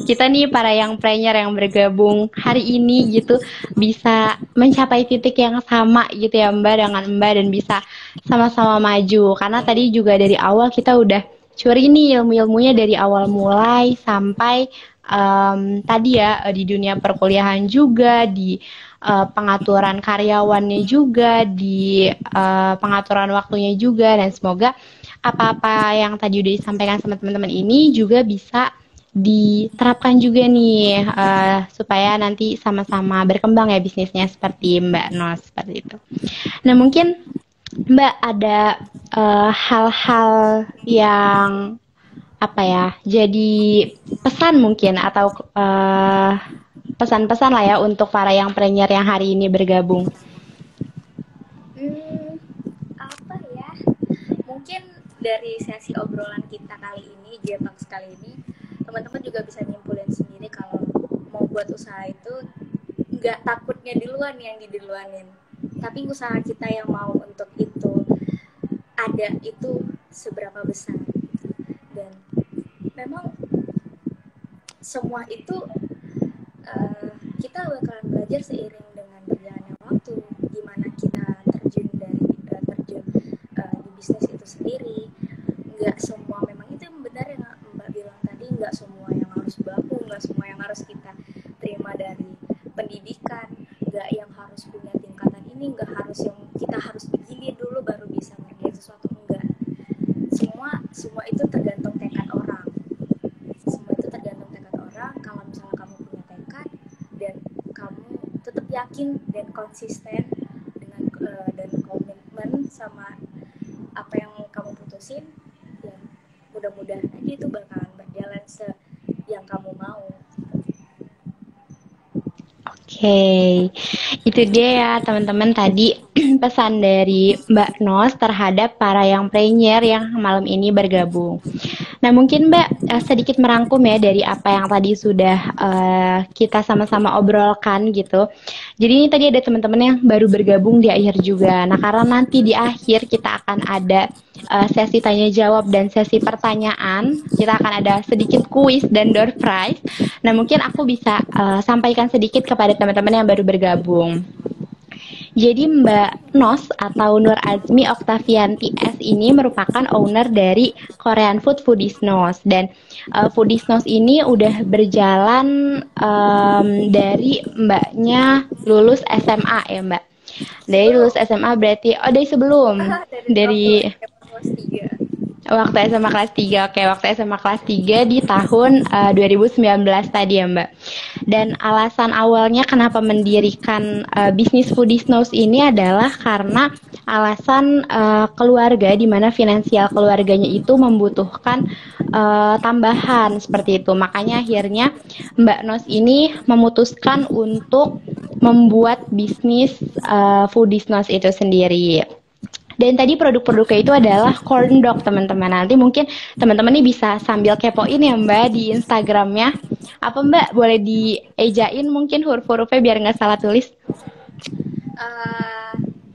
kita nih para yang planner yang bergabung hari ini gitu bisa mencapai titik yang sama gitu ya Mbak dengan Mbak dan bisa sama-sama maju. Karena tadi juga dari awal kita udah curi nih ilmu-ilmunya dari awal mulai sampai tadi ya di dunia perkuliahan juga, di pengaturan karyawannya juga, di pengaturan waktunya juga, dan semoga apa-apa yang tadi udah disampaikan sama teman-teman ini juga bisa diterapkan juga nih supaya nanti sama-sama berkembang ya bisnisnya seperti Mbak Nos seperti itu. Nah mungkin Mbak ada hal-hal yang apa ya jadi pesan mungkin atau pesan-pesan lah ya untuk para yang premier yang hari ini bergabung. Apa ya? Mungkin dari sesi obrolan kita kali ini, Getox kali ini, teman-teman juga bisa nyimpulin sendiri kalau mau buat usaha itu nggak takutnya duluan yang diduluanin, tapi usaha kita yang mau untuk itu ada itu seberapa besar. Dan memang semua itu kita bakalan belajar seiring dengan berjalannya waktu, gimana kita terjun di bisnis itu sendiri. Nggak semua memang itu yang benar yang Mbak bilang tadi, nggak semua yang harus baku, nggak semua yang harus kita terima dari pendidikan, nggak yang harus punya tingkatan ini, nggak harus yang kita harus begini dulu baru bisa ngerjain sesuatu, enggak. Semua itu tergantung tekad orang. Kalau misalnya kamu punya tekad dan kamu tetap yakin dan konsisten dengan dan komitmen sama apa yang kamu putusin, ya mudah-mudahan aja itu bakalan berjalan yang kamu mau. Oke, itu dia ya teman-teman tadi pesan dari Mbak Nos terhadap para yang player yang malam ini bergabung. Nah mungkin Mbak sedikit merangkum ya dari apa yang tadi sudah kita sama-sama obrolkan gitu. Jadi ini tadi ada teman-teman yang baru bergabung di akhir juga. Nah karena nanti di akhir kita akan ada sesi tanya jawab dan sesi pertanyaan, kita akan ada sedikit kuis dan door prize. Nah mungkin aku bisa sampaikan sedikit kepada teman-teman yang baru bergabung. Jadi Mbak Nos atau Nur Azmi Oktavianti S ini merupakan owner dari Korean Food Foodies Nos, dan Foodies Nos ini udah berjalan dari Mbaknya lulus SMA ya Mbak. Dari lulus SMA berarti dari sebelum dari waktu SMA kelas 3. Oke, waktu SMA kelas 3 di tahun 2019 tadi ya Mbak. Dan alasan awalnya kenapa mendirikan bisnis Foodies Nos ini adalah karena alasan keluarga, di mana finansial keluarganya itu membutuhkan tambahan seperti itu. Makanya akhirnya Mbak Nos ini memutuskan untuk membuat bisnis Foodies Nos itu sendiri. Dan tadi produk-produknya itu adalah corn dog teman-teman. Nanti mungkin teman-teman ini bisa sambil kepoin ya Mbak di Instagramnya. Apa Mbak boleh diejain mungkin huruf-hurufnya biar nggak salah tulis?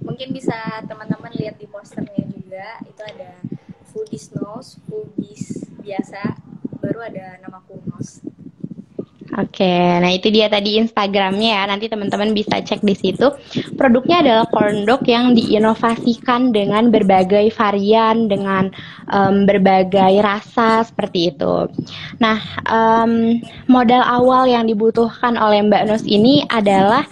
Mungkin bisa teman-teman lihat di posternya juga. Itu ada Foodies Nos, Foodies biasa, baru ada nama Nos. Oke, nah itu dia tadi Instagramnya ya. Nanti teman-teman bisa cek di situ. Produknya adalah corn dog yang diinovasikan dengan berbagai varian, dengan berbagai rasa seperti itu. Nah, modal awal yang dibutuhkan oleh Mbak Nos ini adalah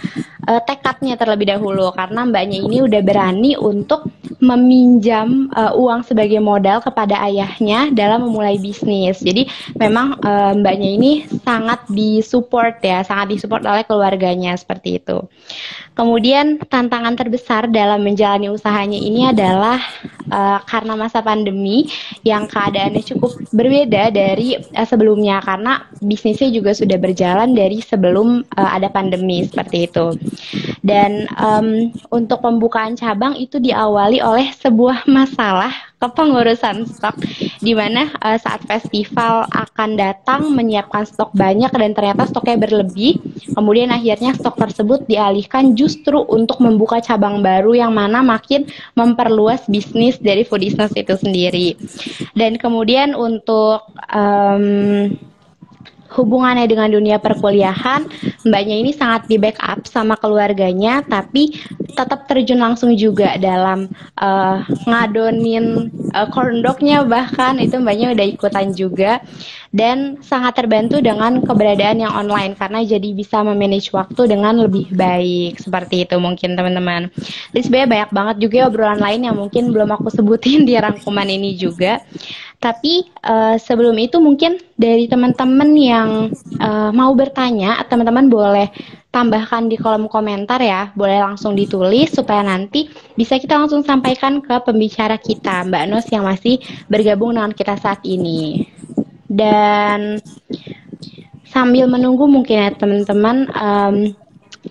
tekadnya terlebih dahulu karena mbaknya ini udah berani untuk meminjam uang sebagai modal kepada ayahnya dalam memulai bisnis. Jadi memang mbaknya ini sangat disupport ya, sangat disupport oleh keluarganya seperti itu. Kemudian tantangan terbesar dalam menjalani usahanya ini adalah karena masa pandemi yang keadaannya cukup berbeda dari sebelumnya karena bisnisnya juga sudah berjalan dari sebelum ada pandemi seperti itu. Dan untuk pembukaan cabang itu diawali oleh sebuah masalah kepengurusan stok di mana saat festival akan datang menyiapkan stok banyak dan ternyata stoknya berlebih. Kemudian akhirnya stok tersebut dialihkan justru untuk membuka cabang baru yang mana makin memperluas bisnis dari Foodisness itu sendiri. Dan kemudian untuk hubungannya dengan dunia perkuliahan, mbaknya ini sangat di backup sama keluarganya, tapi tetap terjun langsung juga dalam ngadonin corn dog-nya, bahkan itu mbaknya udah ikutan juga, dan sangat terbantu dengan keberadaan yang online karena jadi bisa memanage waktu dengan lebih baik seperti itu mungkin teman-teman. Jadi sebenarnya banyak banget juga obrolan lain yang mungkin belum aku sebutin di rangkuman ini juga. Tapi sebelum itu mungkin dari teman-teman yang mau bertanya, teman-teman boleh tambahkan di kolom komentar ya, boleh langsung ditulis supaya nanti bisa kita langsung sampaikan ke pembicara kita, Mbak Nos yang masih bergabung dengan kita saat ini. Dan sambil menunggu mungkin ya teman-teman,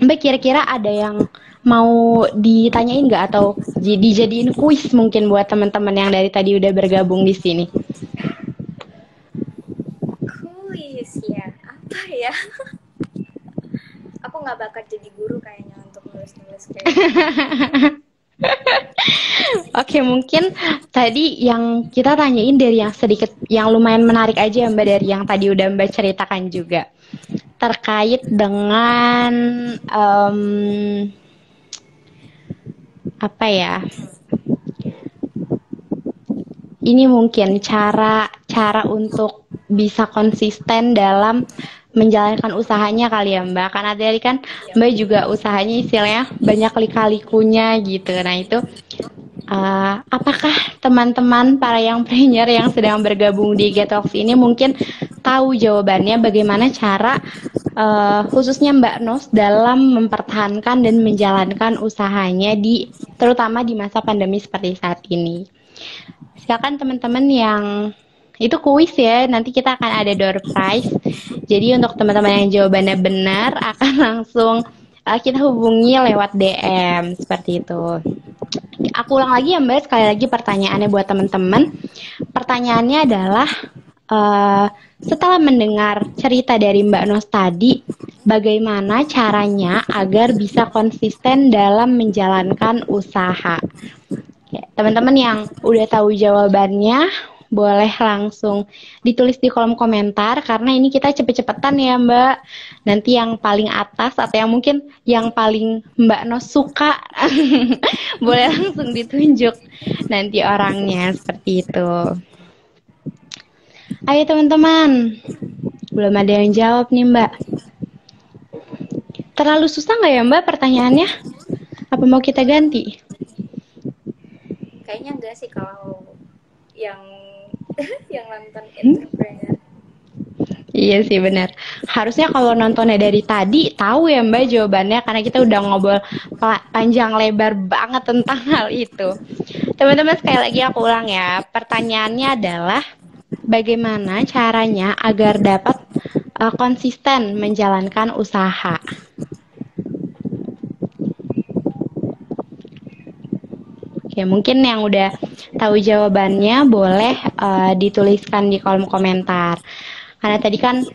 Mbak kira-kira ada yang mau ditanyain nggak atau dijadiin kuis mungkin buat teman-teman yang dari tadi udah bergabung di sini? Kuis ya, apa ya? Aku nggak bakat jadi guru kayaknya untuk nulis-nulis kayak Oke, mungkin tadi yang kita tanyain dari yang sedikit, yang lumayan menarik aja ya Mbak, dari yang tadi udah Mbak ceritakan juga. Terkait dengan apa ya? Ini mungkin cara untuk bisa konsisten dalam menjalankan usahanya kali ya Mbak. Karena tadi kan Mbak juga usahanya istilahnya banyak lika-likunya gitu. Nah itu apakah teman-teman para yang trainer yang sedang bergabung di Getox ini mungkin tahu jawabannya bagaimana cara khususnya Mbak Nos dalam mempertahankan dan menjalankan usahanya terutama di masa pandemi seperti saat ini. Silakan teman-teman yang itu kuis ya, nanti kita akan ada door prize. Jadi untuk teman-teman yang jawabannya benar akan langsung kita hubungi lewat DM seperti itu. Aku ulang lagi ya Mbak, sekali lagi pertanyaannya buat teman-teman. Pertanyaannya adalah setelah mendengar cerita dari Mbak Nos tadi, bagaimana caranya agar bisa konsisten dalam menjalankan usaha? Teman-teman yang udah tahu jawabannya, boleh langsung ditulis di kolom komentar karena ini kita cepet-cepetan ya Mbak. Nanti yang paling atas atau yang mungkin yang paling Mbak Nos suka boleh langsung ditunjuk nanti orangnya seperti itu. Ayo teman-teman, belum ada yang jawab nih Mbak. Terlalu susah nggak ya Mbak pertanyaannya? Apa mau kita ganti? Kayaknya enggak sih kalau yang yang nonton entrepreneur. Iya sih benar. Harusnya kalau nontonnya dari tadi tahu ya Mbak jawabannya karena kita udah ngobrol panjang lebar banget tentang hal itu. Teman-teman sekali lagi aku ulang ya. Pertanyaannya adalah bagaimana caranya agar dapat konsisten menjalankan usaha? Oke, mungkin yang udah tahu jawabannya boleh dituliskan di kolom komentar. Karena tadi kan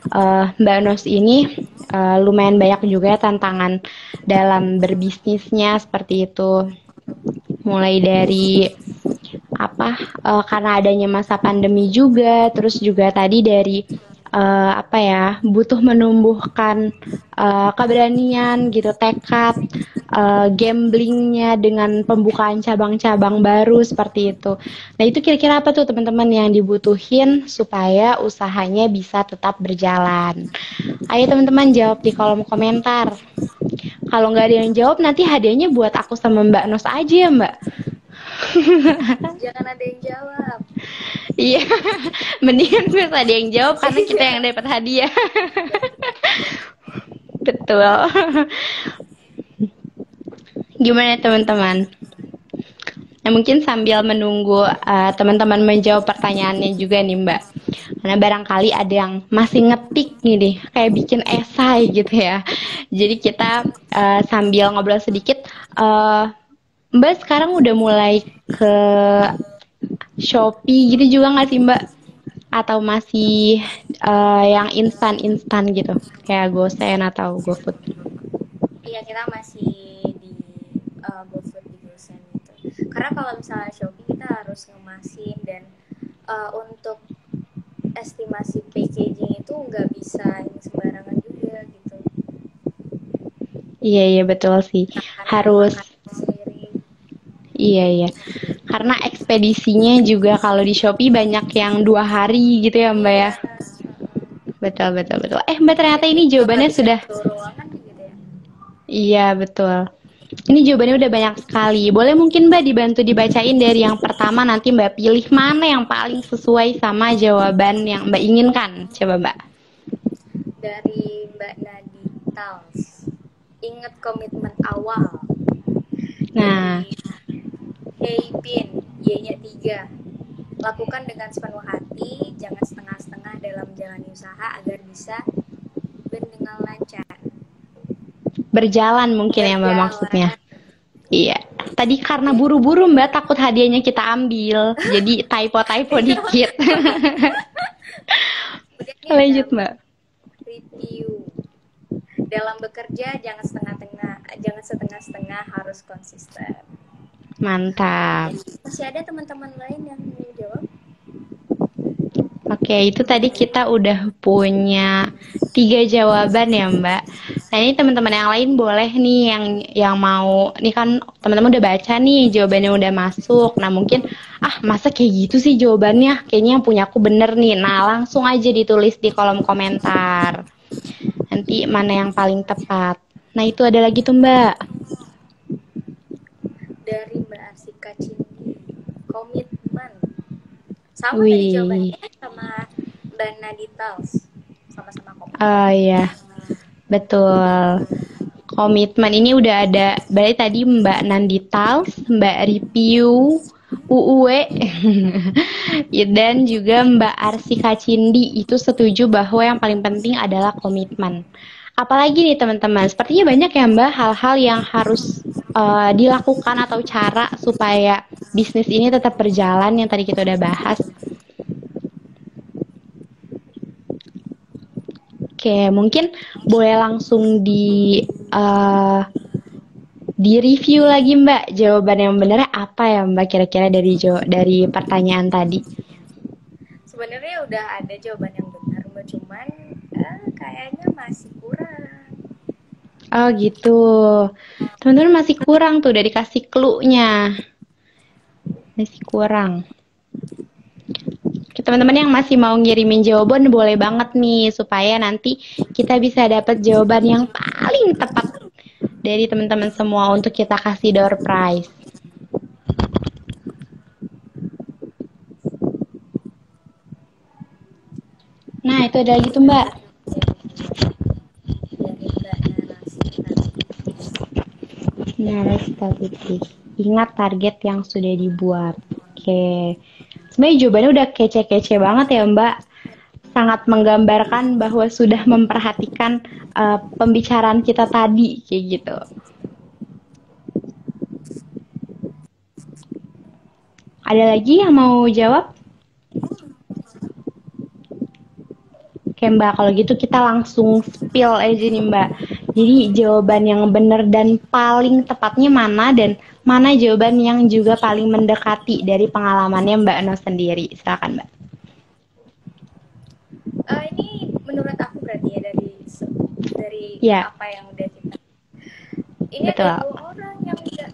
Mbak Nos ini lumayan banyak juga tantangan dalam berbisnisnya seperti itu. Mulai dari karena adanya masa pandemi juga, terus juga tadi dari butuh menumbuhkan keberanian gitu, tekad, gamblingnya dengan pembukaan cabang-cabang baru seperti itu. Nah itu kira-kira apa tuh teman-teman yang dibutuhin supaya usahanya bisa tetap berjalan? Ayo teman-teman jawab di kolom komentar. Kalau nggak ada yang jawab, nanti hadiahnya buat aku sama Mbak Nos aja ya, Mbak. Jangan ada yang jawab. Iya, mendingan bisa ada yang jawab karena kita yang dapat hadiah. Betul. Gimana teman-teman? Nah, mungkin sambil menunggu teman-teman menjawab pertanyaannya juga nih Mbak. Karena barangkali ada yang masih ngetik nih deh, kayak bikin esai gitu ya. Jadi kita sambil ngobrol sedikit, Mbak sekarang udah mulai ke Shopee gitu juga nggak sih Mbak? Atau masih yang instan-instan gitu, kayak GoSend atau GoFood? Iya, kita masih di GoFood, di GoSend gitu. Karena kalau misalnya Shopee kita harus ngemasin, dan untuk estimasi packaging itu nggak bisa yang sembarangan juga gitu. Iya iya betul sih. Harus Sendiri. iya. Karena ekspedisinya juga kalau di Shopee banyak yang 2 hari gitu ya Mbak ya. Iya. Betul. Mbak ternyata ini jawabannya sudah. Ruangan gitu ya. Iya betul. Ini jawabannya udah banyak sekali. Boleh mungkin Mbak dibantu dibacain dari yang pertama, nanti Mbak pilih mana yang paling sesuai sama jawaban yang Mbak inginkan. Coba Mbak. Dari Mbak Naditals. Ingat komitmen awal. Nah. Hey Pin, Y-nya 3. Lakukan dengan sepenuh hati, jangan setengah-setengah dalam menjalani usaha agar bisa dengan lancar. Berjalan mungkin ya Mbak maksudnya. Iya. Tadi karena buru-buru Mbak, takut hadiahnya kita ambil. Jadi typo dikit. Lanjut Mbak. Review. Dalam bekerja jangan setengah-setengah, harus konsisten. Mantap. Masih ada teman-teman lain yang mau jawab? Oke, itu tadi kita udah punya 3 jawaban ya Mbak. Nah ini teman-teman yang lain boleh nih yang mau, nih kan teman-teman udah baca nih jawabannya udah masuk. Nah mungkin masa kayak gitu sih jawabannya, kayaknya yang punya aku bener nih. Nah langsung aja ditulis di kolom komentar. Nanti mana yang paling tepat. Nah itu ada lagi tuh Mbak. Dari Mbak Arsika Cindi, komitmen. Sama tadi jawabannya sama Mbak Naditals, sama-sama komitmen. Iya, betul. Komitmen ini udah ada, berarti tadi Mbak Nanditals, Mbak Review, UUE, dan juga Mbak Arsika Cindi itu setuju bahwa yang paling penting adalah komitmen. Apalagi nih teman-teman, sepertinya banyak ya Mbak hal-hal yang harus dilakukan atau cara supaya bisnis ini tetap berjalan yang tadi kita udah bahas. Oke, mungkin boleh langsung di review lagi Mbak, jawaban yang benar apa ya Mbak kira-kira dari pertanyaan tadi? Sebenarnya udah ada jawaban yang benar Mbak, cuman kayaknya masih kurang. Oh gitu, teman-teman masih kurang tuh, udah dikasih clue-nya, masih kurang. Teman-teman yang masih mau ngirimin jawaban boleh banget nih, supaya nanti kita bisa dapat jawaban yang paling tepat dari teman-teman semua untuk kita kasih door prize. Nah itu ada lagi tuh Mbak. Narasi titik. Ingat target yang sudah dibuat. Oke. Sebenarnya jawabannya udah kece-kece banget ya Mbak. Sangat menggambarkan bahwa sudah memperhatikan pembicaraan kita tadi kayak gitu. Ada lagi yang mau jawab? Oke Mbak, kalau gitu kita langsung spill aja nih Mbak. Jadi jawaban yang benar dan paling tepatnya mana, dan mana jawaban yang juga paling mendekati dari pengalamannya Mbak No sendiri. Silakan Mbak. Ini menurut aku berarti ya dari apa yang udah kita. Ini betul. Ada 2 orang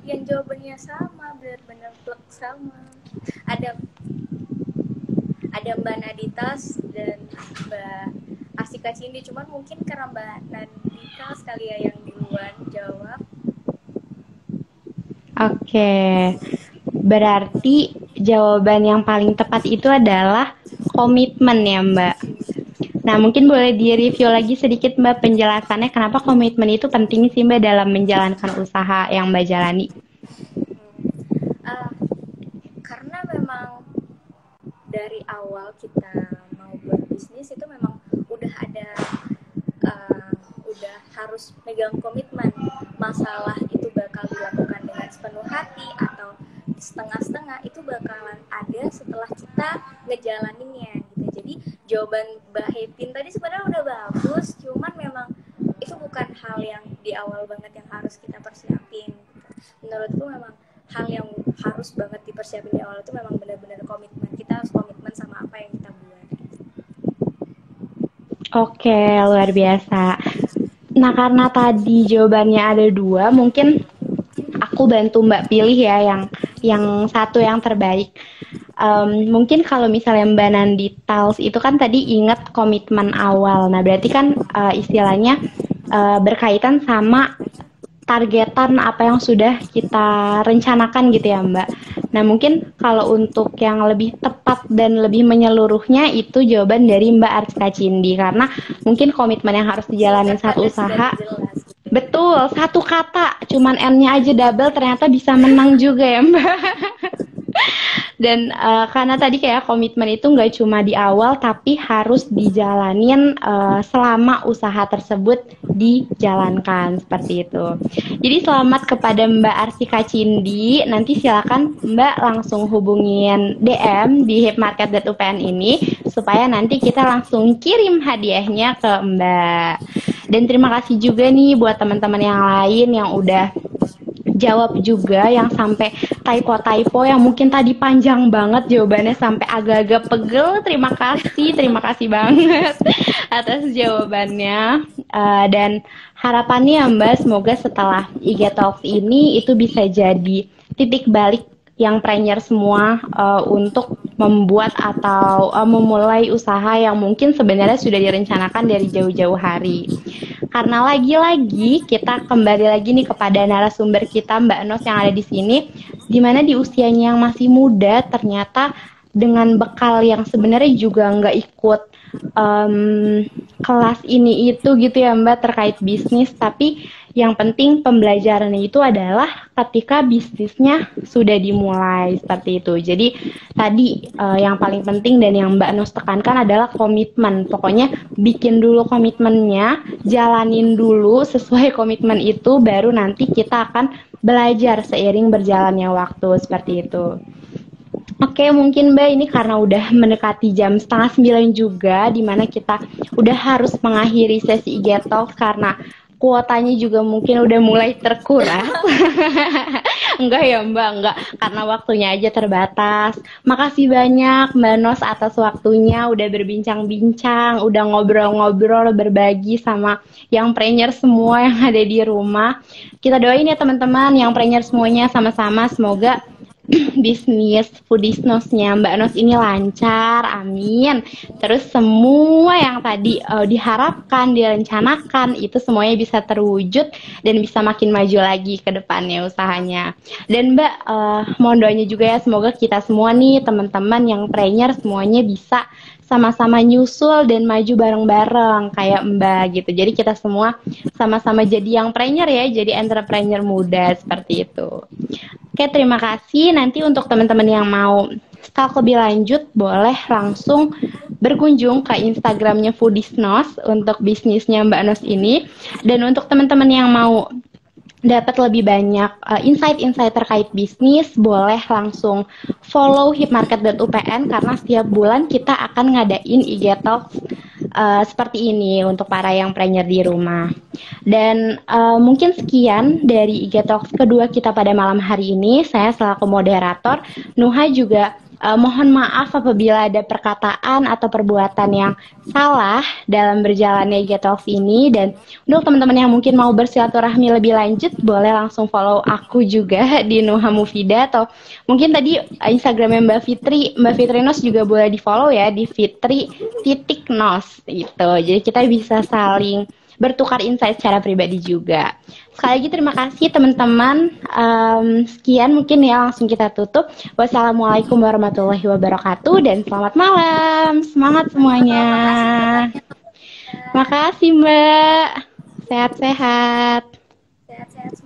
yang jawabannya sama, benar-benar plek sama. Ada Mbak Naditas dan Mbak Asika Kak Cindy, cuman mungkin karena Mbak Nandika sekali ya yang duluan jawab. Oke, berarti jawaban yang paling tepat itu adalah komitmen ya Mbak. Nah, mungkin boleh di-review lagi sedikit Mbak penjelasannya kenapa komitmen itu penting sih Mbak dalam menjalankan usaha yang Mbak jalani? Karena memang dari awal kita mau buat bisnis itu memang udah ada udah harus megang komitmen. Masalah itu bakal dilakukan dengan sepenuh hati atau setengah-setengah itu bakalan ada setelah kita ngejalaninnya gitu. Jadi jawaban Mbak Hepin tadi sebenarnya udah bagus, cuman memang itu bukan hal yang di awal banget yang harus kita persiapin. Menurutku memang hal yang harus banget dipersiapin di awal itu memang benar-benar komitmen. Kita harus komitmen sama apa yang kita buat. Oke, luar biasa. Nah, karena tadi jawabannya ada dua, mungkin aku bantu Mbak pilih ya yang satu yang terbaik. Mungkin kalau misalnya Mbak Nandi Tals itu kan tadi ingat komitmen awal. Nah, berarti kan istilahnya berkaitan sama targetan apa yang sudah kita rencanakan gitu ya Mbak. Nah mungkin kalau untuk yang lebih tepat dan lebih menyeluruhnya itu jawaban dari Mbak Arska Cindi karena mungkin komitmen yang harus dijalani saat usaha. Betul, satu kata, cuman N-nya aja double ternyata bisa menang juga ya Mbak. Dan karena tadi kayak komitmen itu nggak cuma di awal tapi harus dijalanin selama usaha tersebut dijalankan seperti itu. Jadi selamat kepada Mbak Arsika Cindi. Nanti silakan Mbak langsung hubungin DM di hipmarket.upn ini supaya nanti kita langsung kirim hadiahnya ke Mbak. Dan terima kasih juga nih buat teman-teman yang lain yang udah jawab juga yang sampai typo-typo yang mungkin tadi panjang banget jawabannya sampai agak-agak pegel. Terima kasih banget atas jawabannya. Dan harapannya Mbak semoga setelah IG Talks ini itu bisa jadi titik balik yang preneur semua untuk membuat atau memulai usaha yang mungkin sebenarnya sudah direncanakan dari jauh-jauh hari. Karena lagi-lagi kita kembali lagi nih kepada narasumber kita Mbak Nos yang ada di sini, di mana di usianya yang masih muda ternyata dengan bekal yang sebenarnya juga nggak ikut kelas ini itu gitu ya Mbak terkait bisnis, tapi yang penting pembelajarannya itu adalah ketika bisnisnya sudah dimulai seperti itu. Jadi tadi yang paling penting dan yang Mbak Nos tekankan adalah komitmen. Pokoknya bikin dulu komitmennya, jalanin dulu sesuai komitmen itu, baru nanti kita akan belajar seiring berjalannya waktu seperti itu. Oke, mungkin Mbak ini karena udah mendekati jam 8:30 juga, dimana kita udah harus mengakhiri sesi IG Talk karena kuotanya juga mungkin udah mulai terkuras. Enggak ya Mbak, enggak. Karena waktunya aja terbatas. Makasih banyak Mbak Nos atas waktunya, udah berbincang-bincang, udah ngobrol-ngobrol, berbagi sama yang preneur semua yang ada di rumah. Kita doain ya teman-teman, yang preneur semuanya sama-sama semoga bisnis Foodisnos-nya Mbak Nos ini lancar, amin. Terus semua yang tadi diharapkan, direncanakan itu semuanya bisa terwujud dan bisa makin maju lagi ke depannya usahanya. Dan Mbak mohon doanya juga ya semoga kita semua nih teman-teman yang preneur semuanya bisa sama-sama nyusul dan maju bareng-bareng kayak Mbak gitu. Jadi kita semua sama-sama jadi yang preneur ya, jadi entrepreneur muda seperti itu. Oke, terima kasih. Nanti untuk teman-teman yang mau stalk lebih lanjut, boleh langsung berkunjung ke Instagramnya Foodisnos untuk bisnisnya Mbak Nos ini. Dan untuk teman-teman yang mau dapat lebih banyak insight-insight terkait bisnis, boleh langsung follow hipmarket.upn karena setiap bulan kita akan ngadain IG Talks seperti ini untuk para yang preneur di rumah. Dan mungkin sekian dari IG Talks kedua kita pada malam hari ini. Saya selaku moderator, Nuha juga Mohon maaf apabila ada perkataan atau perbuatan yang salah dalam berjalannya IG Talks ini. Dan untuk teman-teman yang mungkin mau bersilaturahmi lebih lanjut, boleh langsung follow aku juga di Nuha Mufida, atau mungkin tadi Instagramnya Mbak Fitri Nos juga boleh di follow ya, di Fitri.nos gitu. Jadi kita bisa saling bertukar insight secara pribadi juga. Sekali lagi terima kasih teman-teman. Sekian mungkin ya, langsung kita tutup. Wassalamualaikum warahmatullahi wabarakatuh dan selamat malam. Semangat semuanya. Makasih banyak. Makasih Mbak. Sehat-sehat. Sehat-sehat.